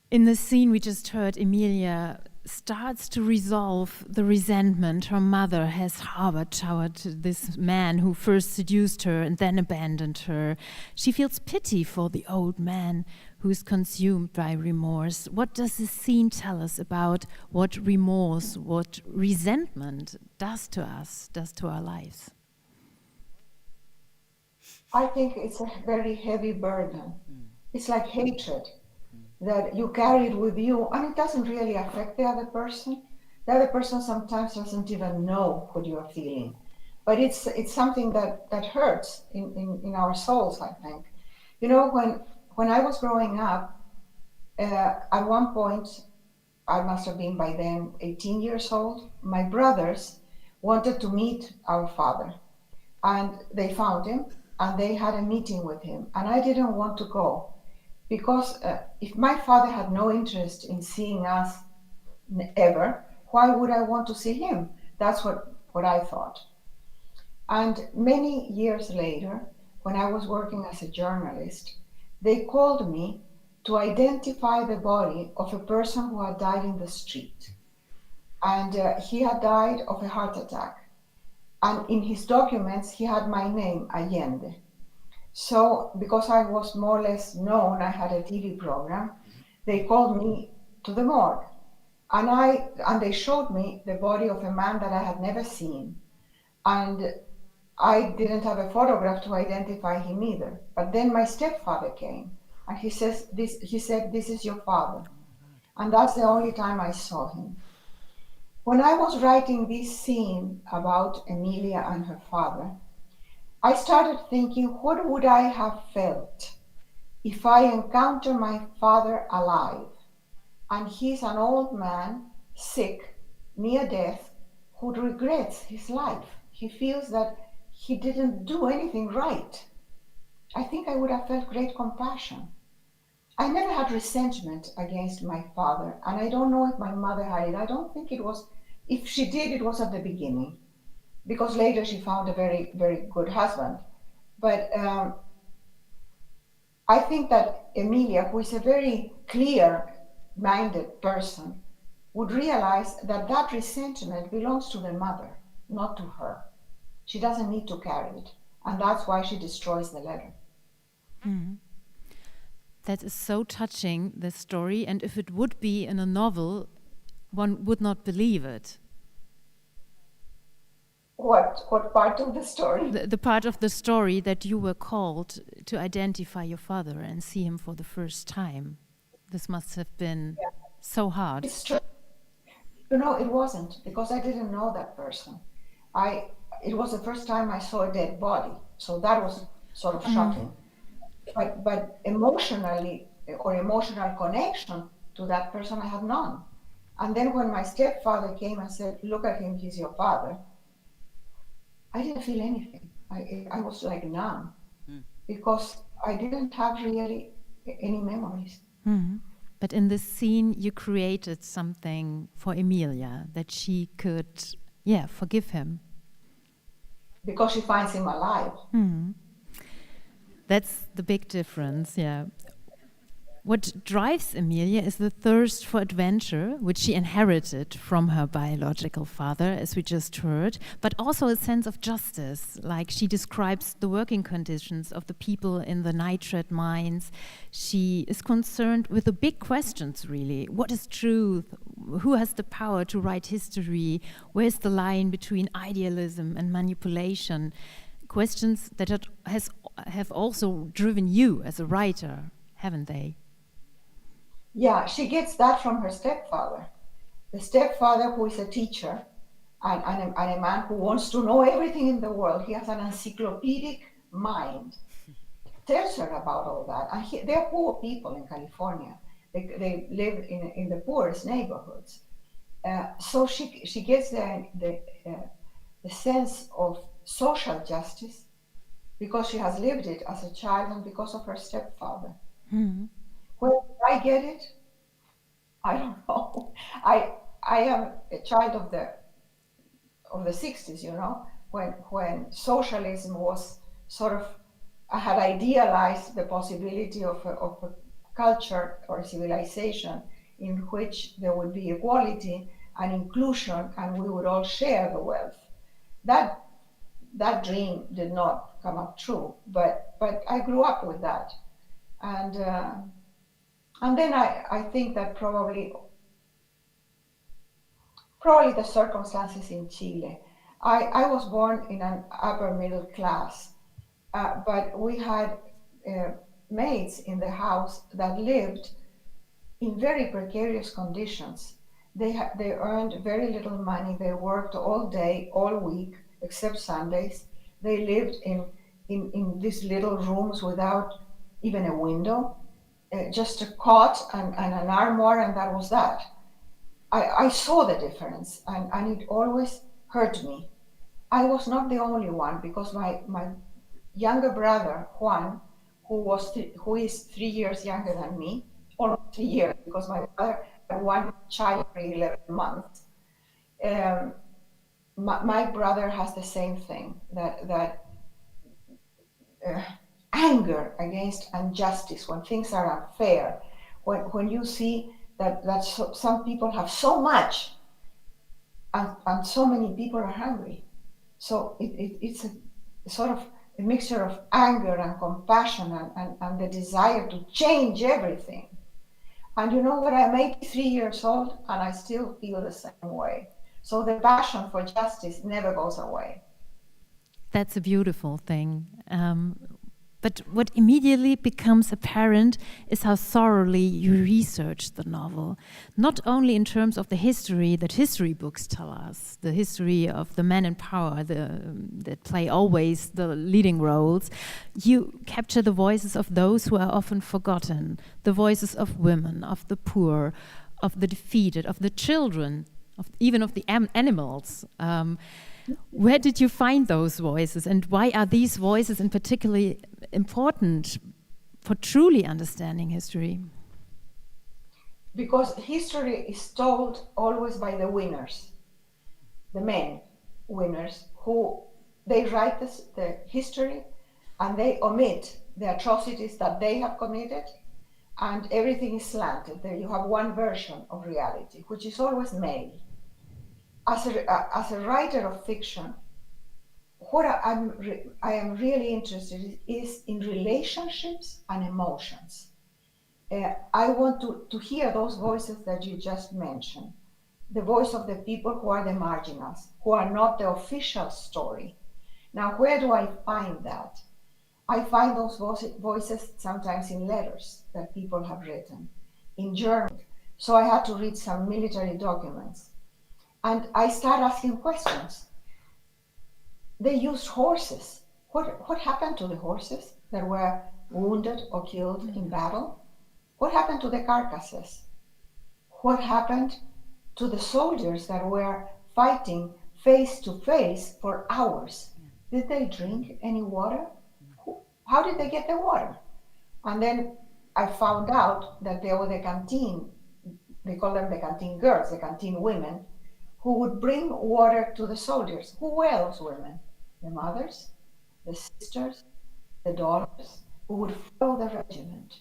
In the scene we just heard, Emilia starts to resolve the resentment her mother has harbored toward this man who first seduced her and then abandoned her. She feels pity for the old man who is consumed by remorse. What does this scene tell us about what remorse, what resentment does to us, does to our lives? I think it's a very heavy burden. It's like hatred that you carry it with you, and it doesn't really affect the other person. The other person sometimes doesn't even know what you are feeling, but it's something that hurts in our souls, I think. You know, when I was growing up, at one point, I must have been by then 18 years old, my brothers wanted to meet our father, and they found him, and they had a meeting with him, and I didn't want to go. Because if my father had no interest in seeing us ever, why would I want to see him? That's what I thought. And many years later, when I was working as a journalist, they called me to identify the body of a person who had died in the street. And he had died of a heart attack. And in his documents, he had my name, Allende. So, because I was more or less known, I had a TV program, they called me to the morgue. And they showed me the body of a man that I had never seen. And I didn't have a photograph to identify him either. But then my stepfather came, and he said, this is your father. And that's the only time I saw him. When I was writing this scene about Emilia and her father, I started thinking, what would I have felt if I encountered my father alive, and he's an old man, sick, near death, who regrets his life. He feels that he didn't do anything right. I think I would have felt great compassion. I never had resentment against my father, and I don't know if my mother had it. I don't think it was, if she did, it was at the beginning, because later she found a very, very good husband. But I think that Emilia, who is a very clear-minded person, would realize that that resentment belongs to the mother, not to her. She doesn't need to carry it, and that's why she destroys the letter. Mm. That is so touching, this story, and if it would be in a novel, one would not believe it. What part of the story? The part of the story that you were called to identify your father and see him for the first time. This must have been so hard. It's true. You know, it wasn't, because I didn't know that person. It was the first time I saw a dead body, so that was sort of shocking. But emotionally, or emotional connection to that person, I had none. And then when my stepfather came and said, look at him, he's your father, I didn't feel anything. I was like numb, because I didn't have really any memories. Mm. But in this scene, you created something for Emilia, that she could, forgive him. Because she finds him alive. Mm. That's the big difference, yeah. What drives Emilia is the thirst for adventure, which she inherited from her biological father, as we just heard, but also a sense of justice, like she describes the working conditions of the people in the nitrate mines. She is concerned with the big questions, really. What is truth? Who has the power to write history? Where's the line between idealism and manipulation? Questions that have also driven you as a writer, haven't they? Yeah, she gets that from her stepfather. The stepfather, who is a teacher, and a man who wants to know everything in the world. He has an encyclopedic mind. Tells her about all that. And they're poor people in California. They live in the poorest neighborhoods. So she gets the sense of social justice because she has lived it as a child and because of her stepfather. Mm-hmm. Where did I get it? I don't know. I am a child of the 60s, you know, when socialism was sort of, I had idealized the possibility of a culture or a civilization in which there would be equality and inclusion, and we would all share the wealth. That dream did not come up true, but I grew up with that, and then I think that probably the circumstances in Chile. I was born in an upper middle class, but we had maids in the house that lived in very precarious conditions. They earned very little money. They worked all day, all week, except Sundays. They lived in these little rooms without even a window, just a cot and an armoire, and that was that. I saw the difference, and it always hurt me. I was not the only one, because my younger brother, Juan, who is 3 years younger than me, almost 3 years, because my brother had one child for 11 months. My brother has the same thing, that anger against injustice, when things are unfair, when you see that some people have so much and so many people are hungry. So it's a sort of a mixture of anger and compassion and the desire to change everything. And you know what, I'm 83 years old and I still feel the same way. So the passion for justice never goes away. That's a beautiful thing. But what immediately becomes apparent is how thoroughly you researched the novel, not only in terms of the history that history books tell us, the history of the men in power that play always the leading roles. You capture the voices of those who are often forgotten, the voices of women, of the poor, of the defeated, of the children, even of the animals. Where did you find those voices, and why are these voices in particular important for truly understanding history? Because history is told always by the winners, the men winners, who they write the history and they omit the atrocities that they have committed, and everything is slanted. There you have one version of reality, which is always male. As a writer of fiction, what I am really interested in is in relationships and emotions. I want to hear those voices that you just mentioned, the voice of the people who are the marginals, who are not the official story. Now, where do I find that? I find those voices sometimes in letters that people have written, in journals. So I had to read some military documents. And I start asking questions. They used horses. What happened to the horses that were wounded or killed in battle? What happened to the carcasses? What happened to the soldiers that were fighting face to face for hours? Did they drink any water? How did they get the water? And then I found out that there were the canteen, they call them the canteen girls, the canteen women, who would bring water to the soldiers. Who were those women? The mothers, the sisters, the daughters, who would follow the regiment.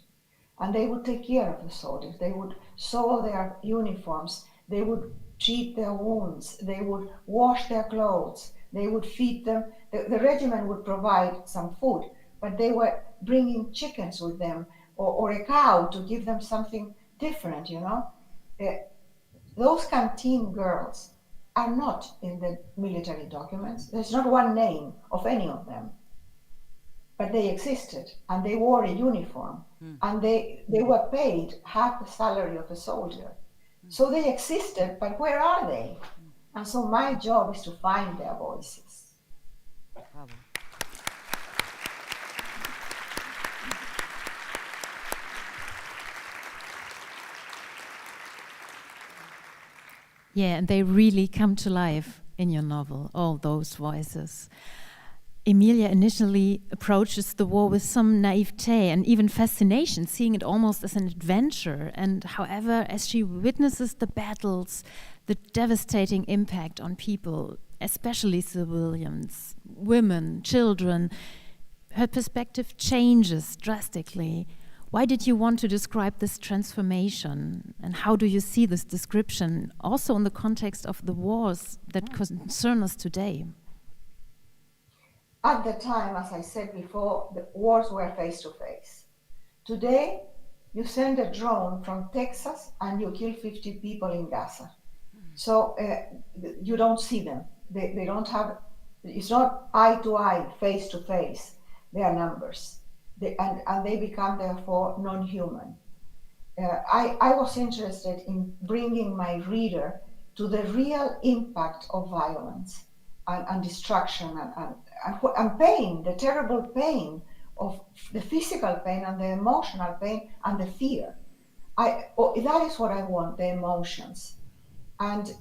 And they would take care of the soldiers. They would sew their uniforms. They would treat their wounds. They would wash their clothes. They would feed them. The regiment would provide some food, but they were bringing chickens with them or a cow to give them something different, you know. Those canteen girls are not in the military documents. There's not one name of any of them. But they existed, and they wore a uniform, and they were paid half the salary of a soldier. So they existed, but where are they? And so my job is to find their voices. Bravo. Yeah, and they really come to life in your novel, all those voices. Emilia initially approaches the war with some naivete and even fascination, seeing it almost as an adventure. And however, as she witnesses the battles, the devastating impact on people, especially civilians, women, children, her perspective changes drastically. Why did you want to describe this transformation? And how do you see this description also in the context of the wars that concern us today? At the time, as I said before, the wars were face-to-face. Today, you send a drone from Texas and you kill 50 people in Gaza. So you don't see them. They don't have, it's not eye-to-eye, face-to-face. They are numbers. And they become, therefore, non-human. I was interested in bringing my reader to the real impact of violence and destruction and pain, the terrible pain of the physical pain and the emotional pain and the fear. That is what I want, the emotions. And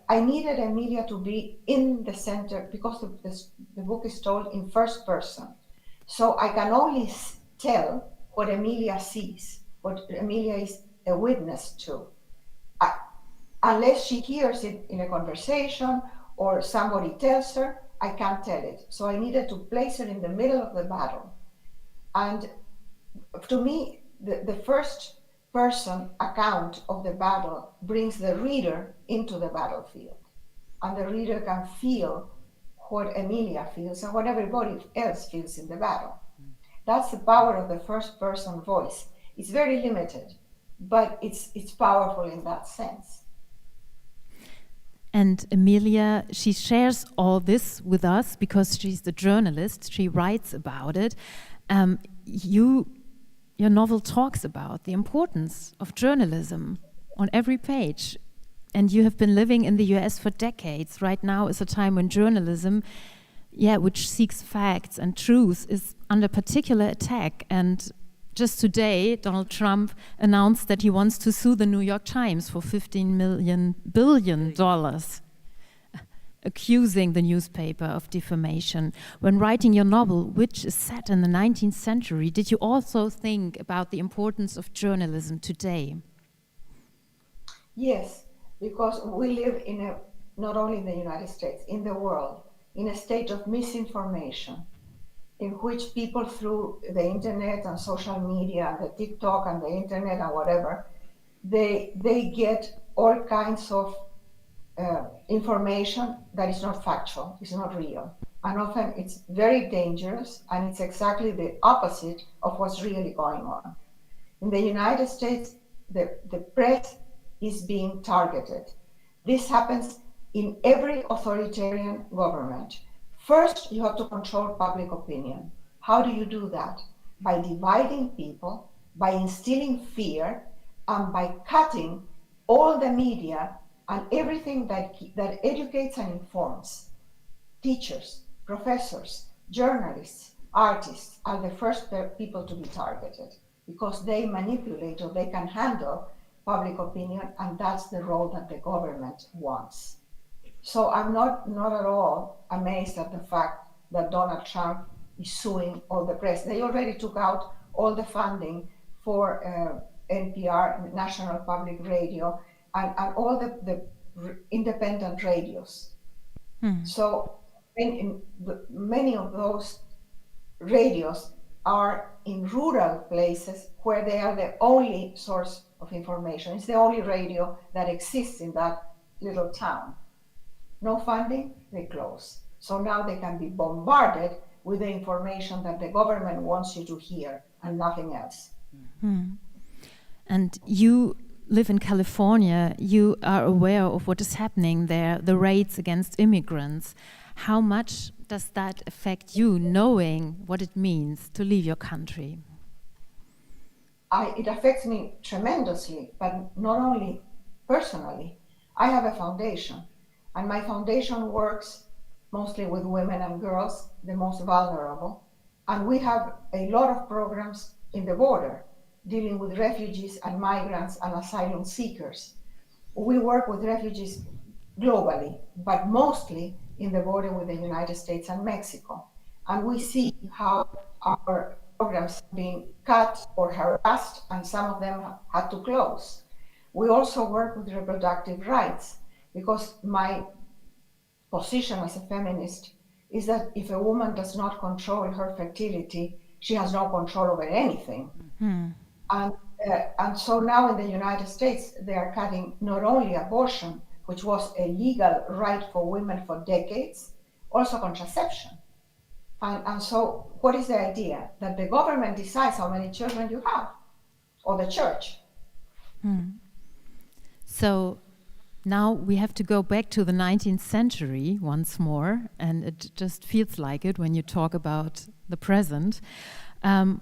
I needed Emilia to be in the center because the book is told in first person. So I can only tell what Emilia sees, what Emilia is a witness to. Unless she hears it in a conversation or somebody tells her, I can't tell it. So I needed to place her in the middle of the battle. And to me, the first person account of the battle brings the reader into the battlefield. And the reader can feel what Emilia feels and what everybody else feels in the battle. That's the power of the first person voice. It's very limited, but it's powerful in that sense. And Emilia, she shares all this with us because she's the journalist. She writes about it. Your novel talks about the importance of journalism on every page. And you have been living in the US for decades. Right now is a time when journalism, which seeks facts and truth, is under particular attack. And just today, Donald Trump announced that he wants to sue the New York Times for $15 billion, accusing the newspaper of defamation. When writing your novel, which is set in the 19th century, did you also think about the importance of journalism today? Yes, because we live not only in the United States, in the world, in a state of misinformation, in which people through the internet and social media, the TikTok and the internet and whatever, they get all kinds of information that is not factual, it's not real. And often it's very dangerous and it's exactly the opposite of what's really going on. In the United States, the press is being targeted. This happens in every authoritarian government. First, you have to control public opinion. How do you do that? By dividing people, by instilling fear, and by cutting all the media and everything that educates and informs. Teachers, professors, journalists, artists are the first people to be targeted because they manipulate or they can handle public opinion, and that's the role that the government wants. So I'm not at all amazed at the fact that Donald Trump is suing all the press. They already took out all the funding for NPR, National Public Radio, and all the independent radios. So many of those radios are in rural places where they are the only source of information. It's the only radio that exists in that little town. No funding, they close. So now they can be bombarded with the information that the government wants you to hear and nothing else. And you live in California, you are aware of what is happening there, the raids against immigrants. How much does that affect you, knowing what it means to leave your country? It affects me tremendously, but not only personally. I have a foundation, And my foundation works mostly with women and girls, the most vulnerable. And we have a lot of programs in the border dealing with refugees and migrants and asylum seekers. We work with refugees globally, but mostly in the border with the United States and Mexico. And we see how our programs are being cut or harassed, and some of them had to close. We also work with reproductive rights, because my position as a feminist is that if a woman does not control her fertility, she has no control over anything. And so now in the United States, they are cutting not only abortion, which was a legal right for women for decades, also contraception. And so what is the idea? That the government decides how many children you have, or the church. So now we have to go back to the 19th century once more, and it just feels like it when you talk about the present.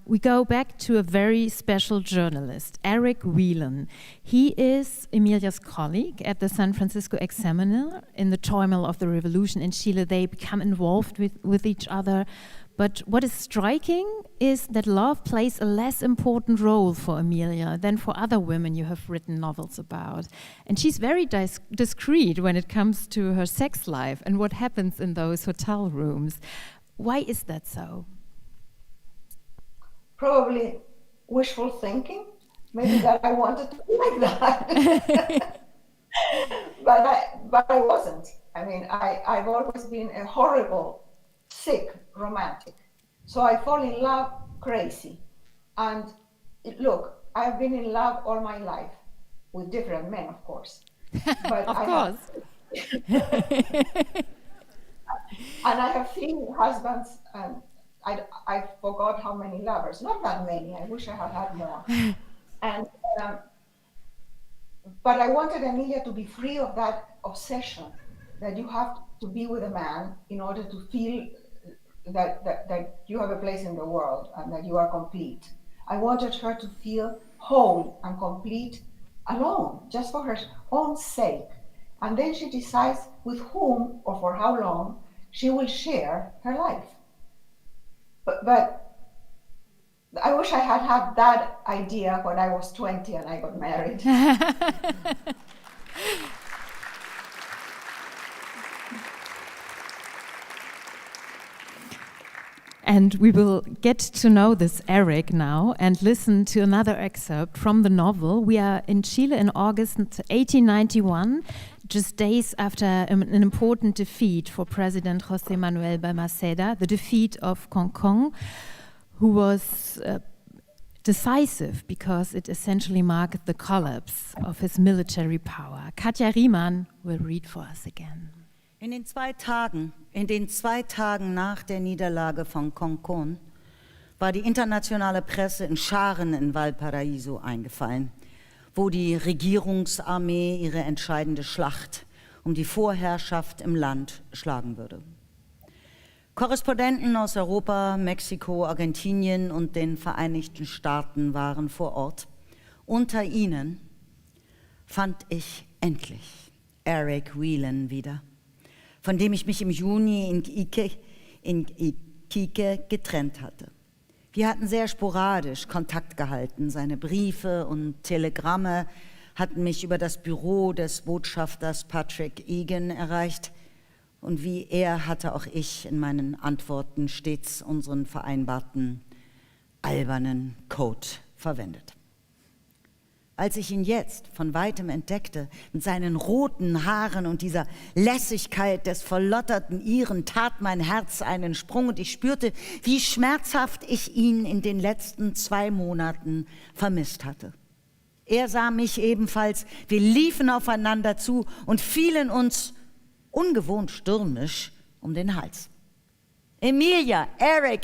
We go back to a very special journalist, Eric Whelan. He is Emilia's colleague at the San Francisco Examiner. In the turmoil of the revolution in Chile, they become involved with each other. But what is striking is that love plays a less important role for Emilia than for other women you have written novels about. And she's very discreet when it comes to her sex life and what happens in those hotel rooms. Why is that so? Probably wishful thinking, maybe that I wanted to be like that. but I wasn't. I mean, I've always been a horrible, sick romantic. So I fall in love crazy. And look, I've been in love all my life, with different men, of course. But of course. And I have seen husbands, and I forgot how many lovers, not that many, I wish I had had more. And but I wanted Emilia to be free of that obsession that you have to be with a man in order to feel that you have a place in the world and that you are complete. I wanted her to feel whole and complete alone, just for her own sake. And then she decides with whom or for how long she will share her life. But I wish I had had that idea when I was 20 and I got married. And we will get to know this Eric now and listen to another excerpt from the novel. We are in Chile in August 1891, just days after an important defeat for President José Manuel Balmaceda, the defeat of Concón, who was decisive because it essentially marked the collapse of his military power. Katja Riemann will read for us again. In den 2 Tagen nach der Niederlage von Concón war die internationale Presse in Scharen in Valparaíso eingefallen, wo die Regierungsarmee ihre entscheidende Schlacht um die Vorherrschaft im Land schlagen würde. Korrespondenten aus Europa, Mexiko, Argentinien und den Vereinigten Staaten waren vor Ort. Unter ihnen fand ich endlich Eric Whelan wieder, von dem ich mich im Juni in Iquique getrennt hatte. Wir hatten sehr sporadisch Kontakt gehalten. Seine Briefe und Telegramme hatten mich über das Büro des Botschafters Patrick Egan erreicht. Und wie er hatte auch ich in meinen Antworten stets unseren vereinbarten albernen Code verwendet. Als ich ihn jetzt von weitem entdeckte, mit seinen roten Haaren und dieser Lässigkeit des verlotterten Iren, tat mein Herz einen Sprung und ich spürte, wie schmerzhaft ich ihn in den letzten 2 Monaten vermisst hatte. Er sah mich ebenfalls, wir liefen aufeinander zu und fielen uns ungewohnt stürmisch um den Hals. Emilia, Eric,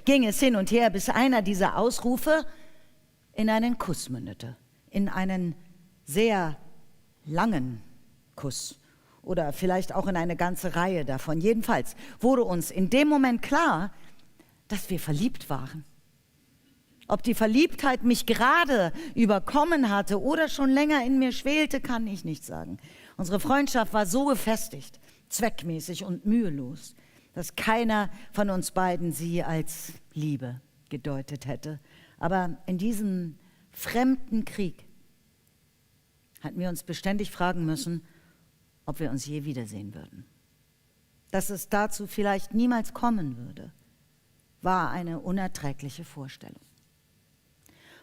ging es hin und her, bis einer dieser Ausrufe in einen Kuss mündete, in einen sehr langen Kuss oder vielleicht auch in eine ganze Reihe davon. Jedenfalls wurde uns in dem Moment klar, dass wir verliebt waren. Ob die Verliebtheit mich gerade überkommen hatte oder schon länger in mir schwelte, kann ich nicht sagen. Unsere Freundschaft war so gefestigt, zweckmäßig und mühelos, dass keiner von uns beiden sie als Liebe gedeutet hätte. Aber in diesem fremden Krieg hatten wir uns beständig fragen müssen, ob wir uns je wiedersehen würden. Dass es dazu vielleicht niemals kommen würde, war eine unerträgliche Vorstellung.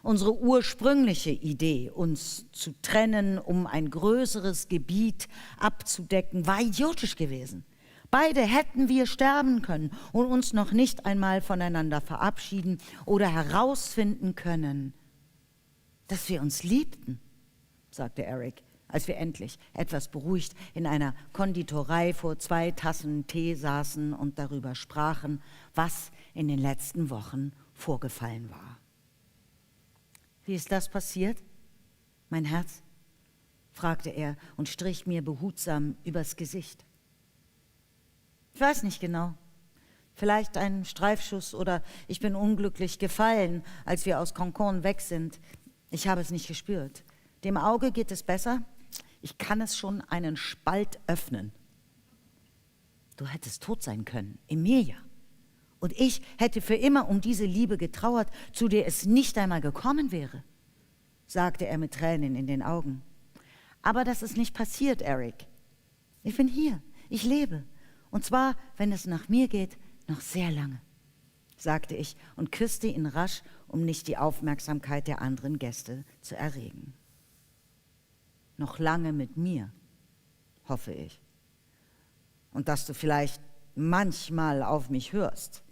Unsere ursprüngliche Idee, uns zu trennen, um ein größeres Gebiet abzudecken, war idiotisch gewesen. Beide hätten wir sterben können und uns noch nicht einmal voneinander verabschieden oder herausfinden können, dass wir uns liebten, sagte Eric, als wir endlich, etwas beruhigt, in einer Konditorei vor 2 Tassen Tee saßen und darüber sprachen, was in den letzten Wochen vorgefallen war. Wie ist das passiert, mein Herz? Fragte er und strich mir behutsam übers Gesicht. Ich weiß nicht genau. Vielleicht ein Streifschuss oder ich bin unglücklich gefallen, als wir aus Cancun weg sind. Ich habe es nicht gespürt. Dem Auge geht es besser. Ich kann es schon einen Spalt öffnen. Du hättest tot sein können, Emilia. Und ich hätte für immer um diese Liebe getrauert, zu der es nicht einmal gekommen wäre, sagte er mit Tränen in den Augen. Aber das ist nicht passiert, Eric. Ich bin hier, ich lebe. Und zwar, wenn es nach mir geht, noch sehr lange, sagte ich und küsste ihn rasch, um nicht die Aufmerksamkeit der anderen Gäste zu erregen. Noch lange mit mir, hoffe ich. Und dass du vielleicht manchmal auf mich hörst.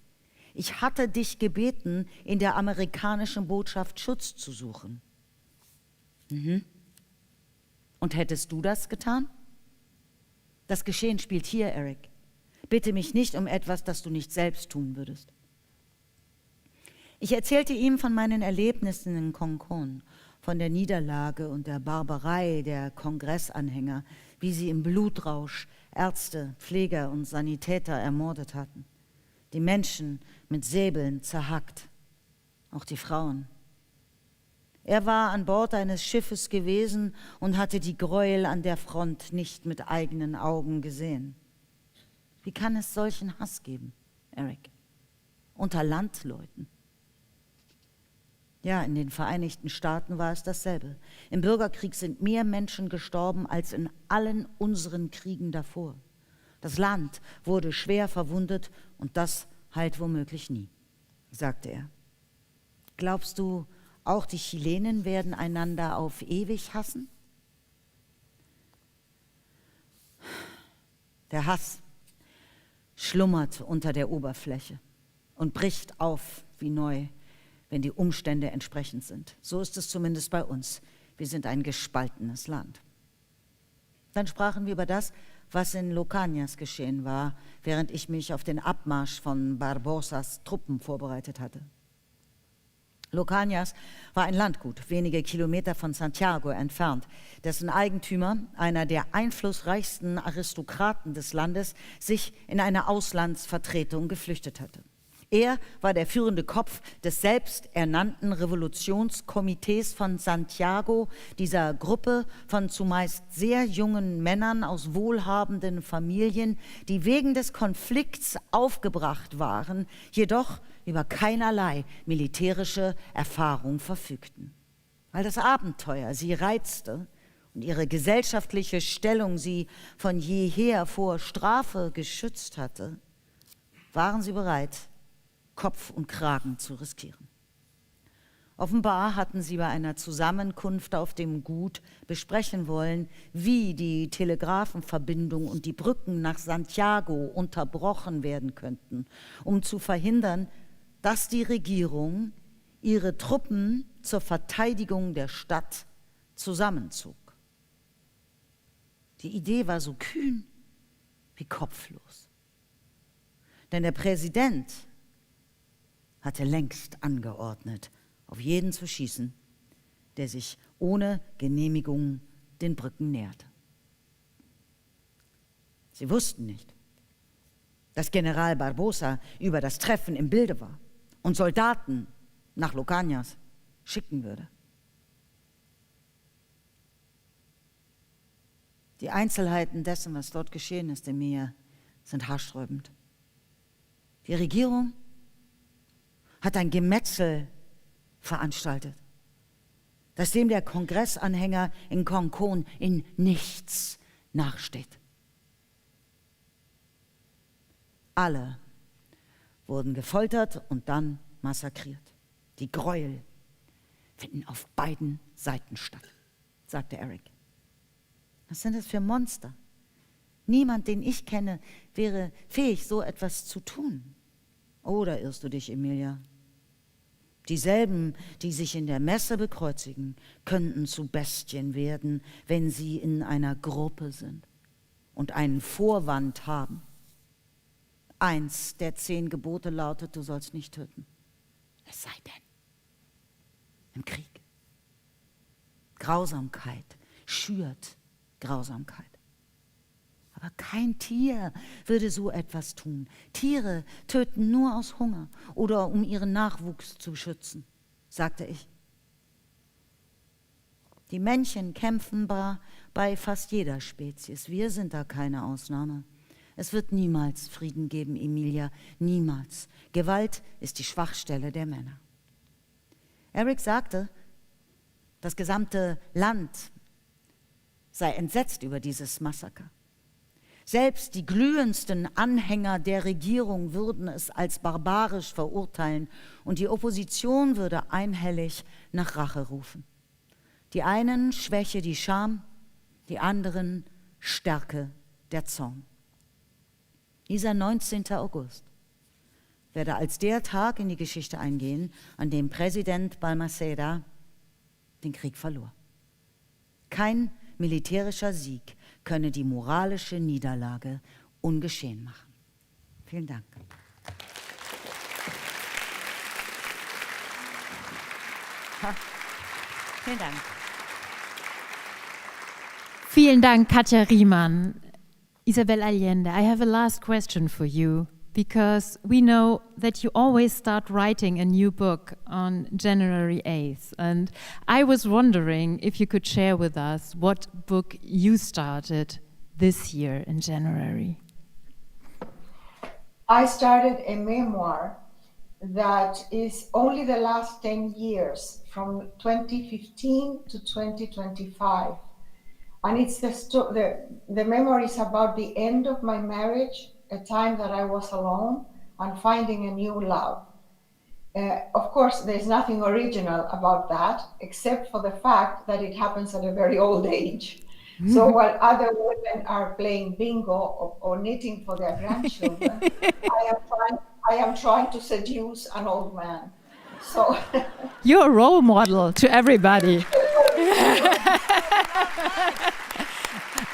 Ich hatte dich gebeten, in der amerikanischen Botschaft Schutz zu suchen. Und hättest du das getan? Das Geschehen spielt hier, Eric. Bitte mich nicht um etwas, das du nicht selbst tun würdest. Ich erzählte ihm von meinen Erlebnissen in Cancun, von der Niederlage und der Barbarei der Kongressanhänger, wie sie im Blutrausch Ärzte, Pfleger und Sanitäter ermordet hatten. Die Menschen mit Säbeln zerhackt, auch die Frauen. Er war an Bord eines Schiffes gewesen und hatte die Gräuel an der Front nicht mit eigenen Augen gesehen. Wie kann es solchen Hass geben, Eric? Unter Landleuten. Ja, in den Vereinigten Staaten war es dasselbe. Im Bürgerkrieg sind mehr Menschen gestorben als in allen unseren Kriegen davor. Das Land wurde schwer verwundet und das heilt womöglich nie, sagte er. Glaubst du, auch die Chilenen werden einander auf ewig hassen? Der Hass schlummert unter der Oberfläche und bricht auf wie neu, wenn die Umstände entsprechend sind. So ist es zumindest bei uns. Wir sind ein gespaltenes Land. Dann sprachen wir über das, was in Locañas geschehen war, während ich mich auf den Abmarsch von Barbosas Truppen vorbereitet hatte. Locañas war ein Landgut, wenige Kilometer von Santiago entfernt, dessen Eigentümer, einer der einflussreichsten Aristokraten des Landes, sich in eine Auslandsvertretung geflüchtet hatte. Er war der führende Kopf des selbsternannten Revolutionskomitees von Santiago, dieser Gruppe von zumeist sehr jungen Männern aus wohlhabenden Familien, die wegen des Konflikts aufgebracht waren, jedoch über keinerlei militärische Erfahrung verfügten. Weil das Abenteuer sie reizte und ihre gesellschaftliche Stellung sie von jeher vor Strafe geschützt hatte, waren sie bereit, Kopf und Kragen zu riskieren. Offenbar hatten sie bei einer Zusammenkunft auf dem Gut besprechen wollen, wie die Telegrafenverbindung und die Brücken nach Santiago unterbrochen werden könnten, um zu verhindern, dass die Regierung ihre Truppen zur Verteidigung der Stadt zusammenzog. Die Idee war so kühn wie kopflos. Denn der Präsident hatte längst angeordnet, auf jeden zu schießen, der sich ohne Genehmigung den Brücken näherte. Sie wussten nicht, dass General Barbosa über das Treffen im Bilde war und Soldaten nach Locañas schicken würde. Die Einzelheiten dessen, was dort geschehen ist, Emilia, sind haarsträubend. Die Regierung hat ein Gemetzel veranstaltet, das dem der Kongressanhänger in Cancun in nichts nachsteht. Alle wurden gefoltert und dann massakriert. Die Gräuel finden auf beiden Seiten statt, sagte Eric. Was sind das für Monster? Niemand, den ich kenne, wäre fähig, so etwas zu tun. Oder irrst du dich, Emilia? Dieselben, die sich in der Messe bekreuzigen, könnten zu Bestien werden, wenn sie in einer Gruppe sind und einen Vorwand haben. 1 der 10 Gebote lautet, du sollst nicht töten. Es sei denn, im Krieg. Grausamkeit schürt Grausamkeit. Aber kein Tier würde so etwas tun. Tiere töten nur aus Hunger oder um ihren Nachwuchs zu schützen, sagte ich. Die Männchen kämpfen bei fast jeder Spezies. Wir sind da keine Ausnahme. Es wird niemals Frieden geben, Emilia, niemals. Gewalt ist die Schwachstelle der Männer. Eric sagte, das gesamte Land sei entsetzt über dieses Massaker. Selbst die glühendsten Anhänger der Regierung würden es als barbarisch verurteilen und die Opposition würde einhellig nach Rache rufen. Die einen Schwäche die Scham, die anderen Stärke der Zorn. Dieser 19. August werde als der Tag in die Geschichte eingehen, an dem Präsident Balmaceda den Krieg verlor. Kein militärischer Sieg könne die moralische Niederlage ungeschehen machen. Vielen Dank. Vielen Dank. Vielen Dank, Katja Riemann. Isabel Allende, I have a last question for you, because we know that you always start writing a new book on January 8th. And I was wondering if you could share with us what book you started this year in January. I started a memoir that is only the last 10 years, from 2015 to 2025. And it's the memory is about the end of my marriage, a time that I was alone and finding a new love. Of course, there's nothing original about that, except for the fact that it happens at a very old age. Mm-hmm. So while other women are playing bingo or knitting for their grandchildren, I am trying to seduce an old man. So you're a role model to everybody.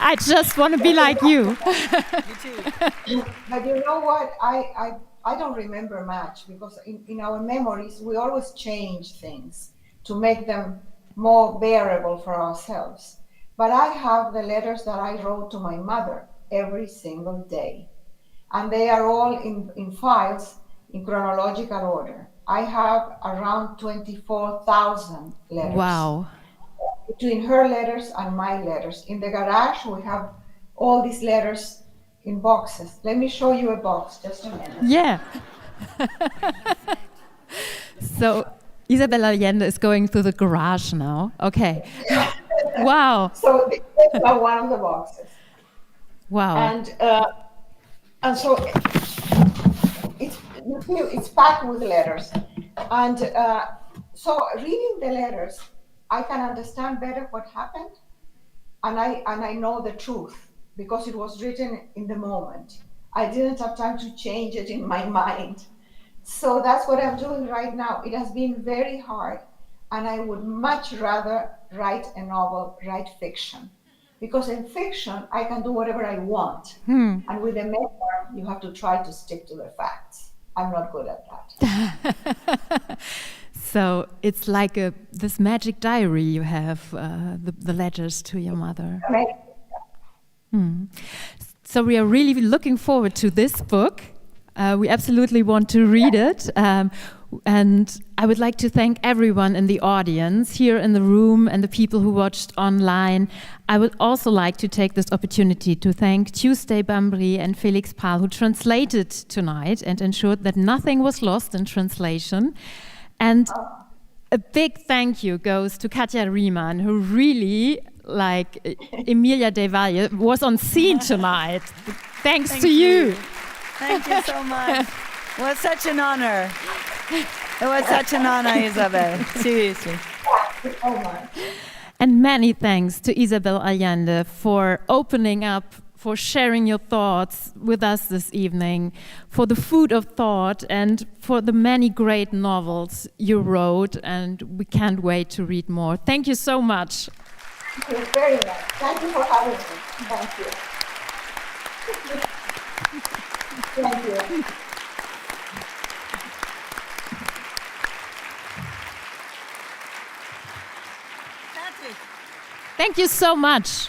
I just want to be like you. Me too. But you know what? I don't remember much, because in our memories, we always change things to make them more bearable for ourselves. But I have the letters that I wrote to my mother every single day. And they are all in files in chronological order. I have around 24,000 letters. Wow. Between her letters and my letters. In the garage, we have all these letters in boxes. Let me show you a box, just a minute. Yeah. So Isabel Allende is going through the garage now. Okay. Wow. So this is one of the boxes. Wow. And so it's packed with letters. And so reading the letters, I can understand better what happened, and I know the truth, because it was written in the moment. I didn't have time to change it in my mind. So that's what I'm doing right now. It has been very hard, and I would much rather write a novel, write fiction. Because in fiction, I can do whatever I want. And with a memoir, you have to try to stick to the facts. I'm not good at that. So it's like this magic diary you have, the letters to your mother. So we are really looking forward to this book. We absolutely want to read it. And I would like to thank everyone in the audience here in the room and the people who watched online. I would also like to take this opportunity to thank Tuesday Bambri and Felix Pahl, who translated tonight and ensured that nothing was lost in translation. And a big thank you goes to Katja Riemann, who really, like Emilia del Valle, was on scene tonight. Thanks to you. Thank you so much. It was such an honor. It was such an honor, Isabel. Seriously. And many thanks to Isabel Allende for opening up, for sharing your thoughts with us this evening, for the food of thought, and for the many great novels you wrote, and we can't wait to read more. Thank you so much. Thank you very much. Thank you for having me. Thank you. Thank you. Thank you so much.